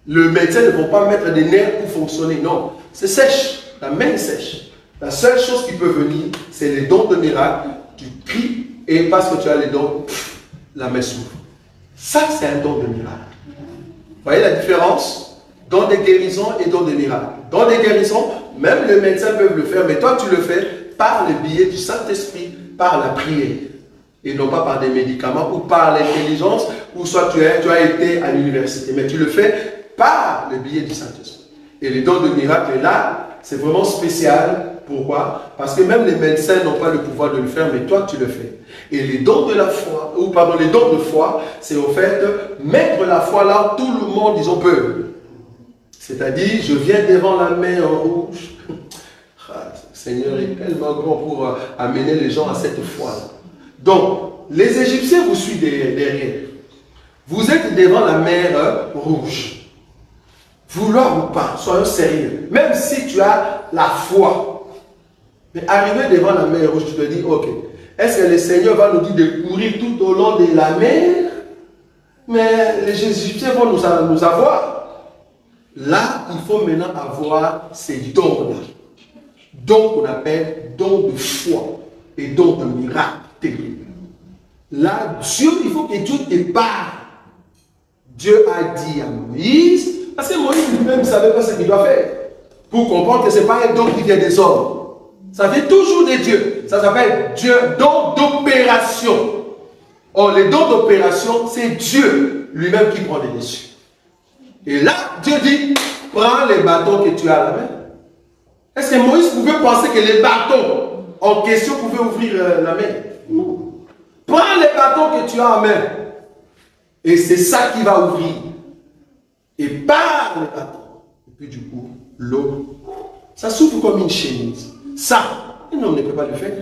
Le médecin ne va pas mettre des nerfs pour fonctionner. Non, c'est sèche. La main est sèche. La seule chose qui peut venir, c'est les dons de miracle. Tu pries et parce que tu as les dons, la main s'ouvre. Ça, c'est un don de miracle. Vous voyez la différence? Don de guérison et don de miracle. Don de guérison, même les médecins peuvent le faire, mais toi, tu le fais par le biais du Saint-Esprit, par la prière. Et non pas par des médicaments ou par l'intelligence, ou soit tu as été à l'université. Mais tu le fais par le biais du Saint-Esprit. Et les dons de miracle, là, c'est vraiment spécial Pourquoi? Parce que même les médecins n'ont pas le pouvoir de le faire, mais toi tu le fais. Et les dons de la foi, ou pardon, les dons de foi, c'est au fait mettre la foi là où tout le monde, ils ont peur. C'est-à-dire, je viens devant la mer rouge. Ah, le Seigneur est tellement grand pour amener les gens à cette foi-là. Donc, les Égyptiens vous suivent derrière. Vous êtes devant la mer rouge. Vouloir ou pas, soyons sérieux. Même si tu as la foi, mais arriver devant la mer rouge, tu te dis, ok, est-ce que le Seigneur va nous dire de courir tout au long de la mer? Mais les Égyptiens vont nous avoir. Là, il faut maintenant avoir ces dons-là. Dons qu'on appelle dons de foi et dons de miracle. Là, Dieu, il faut que Dieu te parle. Dieu a dit à Moïse, parce que Moïse lui-même ne savait pas ce qu'il doit faire. Pour comprendre que ce n'est pas un don qui vient des hommes. Ça vient toujours de Dieu. Ça s'appelle Dieu, don d'opération. Or, les dons d'opération, c'est Dieu lui-même qui prend les dessus. Et là, Dieu dit, prends les bâtons que tu as à la main. Est-ce que Moïse pouvait penser que les bâtons en question pouvaient ouvrir la main? Non. Prends les bâtons que tu as en main. Et c'est ça qui va ouvrir. Et par les bâtons. Et puis du coup, l'eau, ça s'ouvre comme une chemise. Ça, un homme ne peut pas le faire.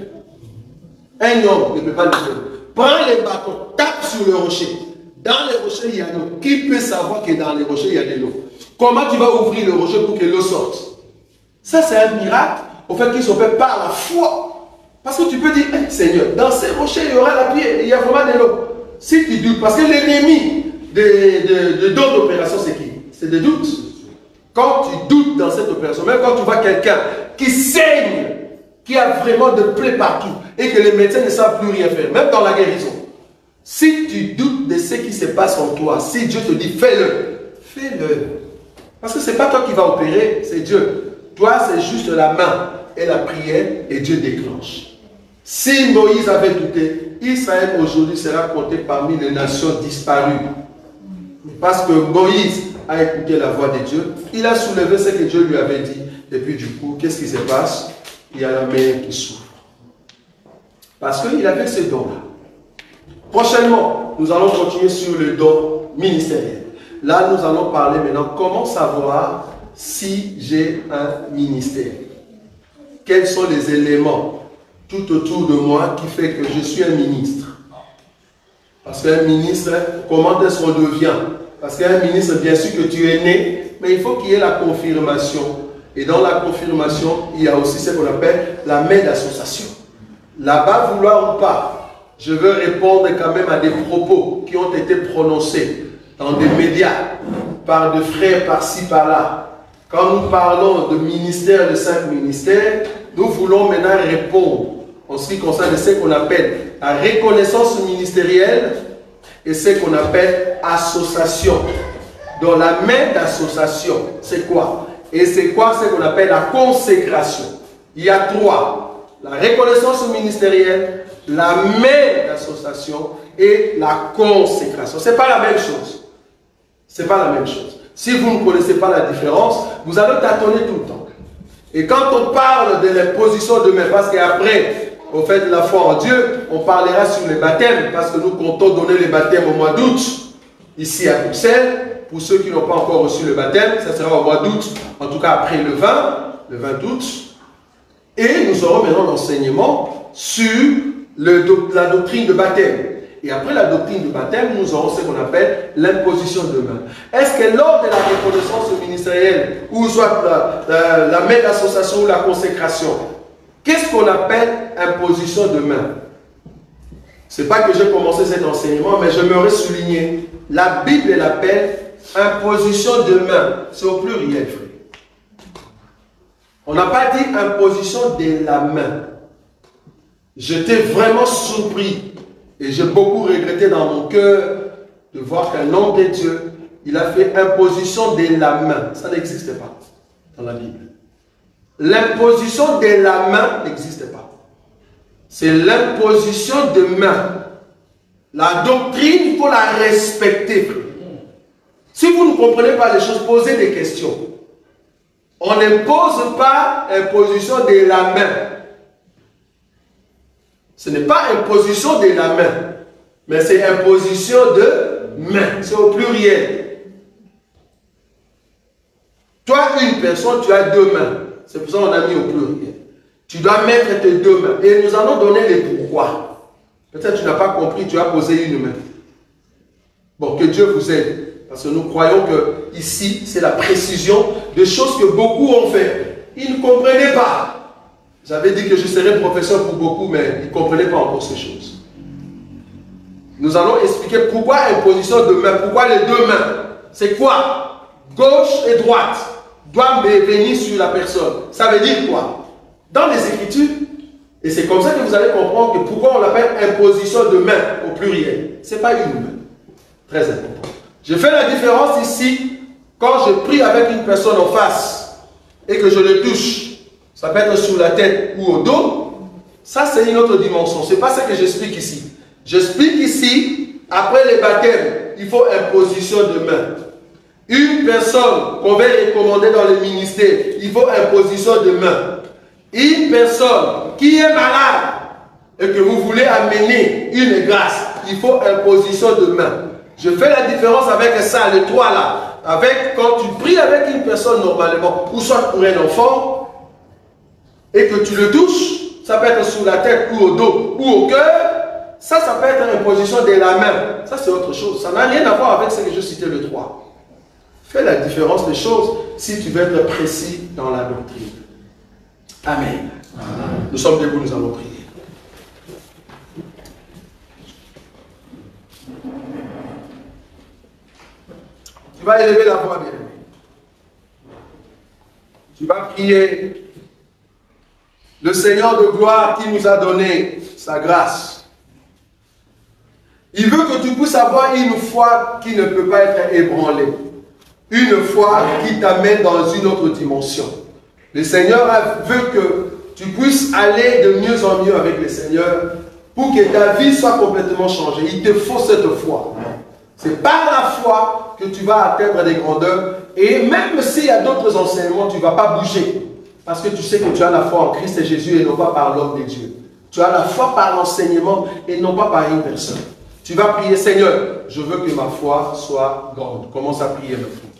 Un homme ne peut pas le faire. Prends les bâtons, tape sur le rocher. Dans les rochers, il y a de l'eau. Qui peut savoir que dans les rochers, il y a de l'eau? Comment tu vas ouvrir le rocher pour que l'eau sorte? Ça, c'est un miracle, au fait qu'ils sont faits par la foi. Parce que tu peux dire, hey, Seigneur, dans ces rochers, il y aura la pierre, il y a vraiment de l'eau. Si tu doutes, parce que l'ennemi de dons d'opération, c'est qui? C'est des doutes. Quand tu doutes dans cette opération, même quand tu vois quelqu'un qui saigne, qui a vraiment de plaies partout, et que les médecins ne savent plus rien faire, même dans la guérison, si tu doutes de ce qui se passe en toi, si Dieu te dit fais-le, fais-le. Parce que ce n'est pas toi qui vas opérer, c'est Dieu. Toi, c'est juste la main et la prière et Dieu déclenche. Si Moïse avait douté, Israël aujourd'hui sera compté parmi les nations disparues. Parce que Moïse a écouté la voix de Dieu, il a soulevé ce que Dieu lui avait dit. Et puis du coup, qu'est-ce qui se passe? Il y a la mer qui s'ouvre. Parce qu'il avait ce don-là. Prochainement, nous allons continuer sur le don ministériel. Là, nous allons parler maintenant comment savoir si j'ai un ministère. Quels sont les éléments tout autour de moi qui fait que je suis un ministre? Parce qu'un ministre, comment est-ce qu'on devient? Parce qu'un ministre, bien sûr que tu es né, mais il faut qu'il y ait la confirmation. Et dans la confirmation, il y a aussi ce qu'on appelle la main d'association. Là-bas, vouloir ou pas, je veux répondre quand même à des propos qui ont été prononcés dans des médias, par des frères par-ci, par-là. Quand nous parlons de ministère, de 5 ministères, nous voulons maintenant répondre en ce qui concerne ce qu'on appelle la reconnaissance ministérielle et ce qu'on appelle association. Donc la main d'association, c'est quoi? Et c'est quoi ce qu'on appelle la consécration? Il y a 3. La reconnaissance ministérielle, la main d'association et la consécration. Ce n'est pas la même chose. Ce n'est pas la même chose. Si vous ne connaissez pas la différence, vous allez tâtonner tout le temps. Et quand on parle de l'imposition de main, parce qu'après, au fait de la foi en Dieu, on parlera sur les baptêmes, parce que nous comptons donner les baptêmes au mois d'août, ici à Bruxelles. Pour ceux qui n'ont pas encore reçu le baptême, ça sera au mois d'août, en tout cas après le 20 août. Et nous aurons maintenant l'enseignement sur la doctrine de baptême. Et après la doctrine du baptême, nous aurons ce qu'on appelle l'imposition de main. Est-ce que lors de la reconnaissance ministérielle, ou soit la main d'association ou la consécration, qu'est-ce qu'on appelle imposition de main? Ce n'est pas que j'ai commencé cet enseignement, mais j'aimerais souligner, la Bible l'appelle imposition de main. C'est au pluriel, frère. On n'a pas dit imposition de la main. J'étais vraiment surpris. Et j'ai beaucoup regretté dans mon cœur de voir qu'un homme de Dieu, il a fait imposition de la main. Ça n'existe pas dans la Bible. L'imposition de la main n'existe pas. C'est l'imposition de main. La doctrine, il faut la respecter. Si vous ne comprenez pas les choses, posez des questions. On n'impose pas imposition de la main. Ce n'est pas imposition de la main, mais c'est imposition de main. C'est au pluriel. Toi, une personne, tu as deux mains. C'est pour ça qu'on a mis au pluriel. Tu dois mettre tes deux mains. Et nous allons donner les pourquoi. Peut-être que tu n'as pas compris, tu as posé une main. Bon, que Dieu vous aide. Parce que nous croyons que ici, c'est la précision de choses que beaucoup ont fait. Ils ne comprenaient pas. J'avais dit que je serais professeur pour beaucoup, mais ils ne comprenaient pas encore ces choses. Nous allons expliquer pourquoi imposition de main, pourquoi les deux mains. C'est quoi? Gauche et droite doivent venir sur la personne. Ça veut dire quoi? Dans les Écritures, et c'est comme ça que vous allez comprendre que pourquoi on l'appelle imposition de main au pluriel. Ce n'est pas une main. Très important. Je fais la différence ici quand je prie avec une personne en face et que je le touche. Ça peut être sur la tête ou au dos. Ça, c'est une autre dimension. Ce n'est pas ce que j'explique ici. J'explique ici, après les baptêmes, il faut imposition de main. Une personne qu'on va recommander dans le ministère, il faut imposition de main. Une personne qui est malade et que vous voulez amener une grâce, il faut imposition de main. Je fais la différence avec ça, les trois là. Avec quand tu pries avec une personne normalement, ou soit pour un enfant, et que tu le touches, ça peut être sur la tête ou au dos ou au cœur, ça peut être une imposition de la main. Ça c'est autre chose. Ça n'a rien à voir avec ce que je citais le 3. Fais la différence des choses si tu veux être précis dans la doctrine. Amen. Amen. Nous sommes debout, nous allons prier. Tu vas élever la voix, bien-aimé. Tu vas prier le Seigneur de gloire qui nous a donné sa grâce. Il veut que tu puisses avoir une foi qui ne peut pas être ébranlée. Une foi qui t'amène dans une autre dimension. Le Seigneur veut que tu puisses aller de mieux en mieux avec le Seigneur pour que ta vie soit complètement changée. Il te faut cette foi. C'est par la foi que tu vas atteindre des grandeurs. Et même s'il y a d'autres enseignements, tu ne vas pas bouger. Parce que tu sais que tu as la foi en Christ et Jésus et non pas par l'homme de Dieu. Tu as la foi par l'enseignement et non pas par une personne. Tu vas prier, Seigneur, je veux que ma foi soit grande. Commence à prier maintenant.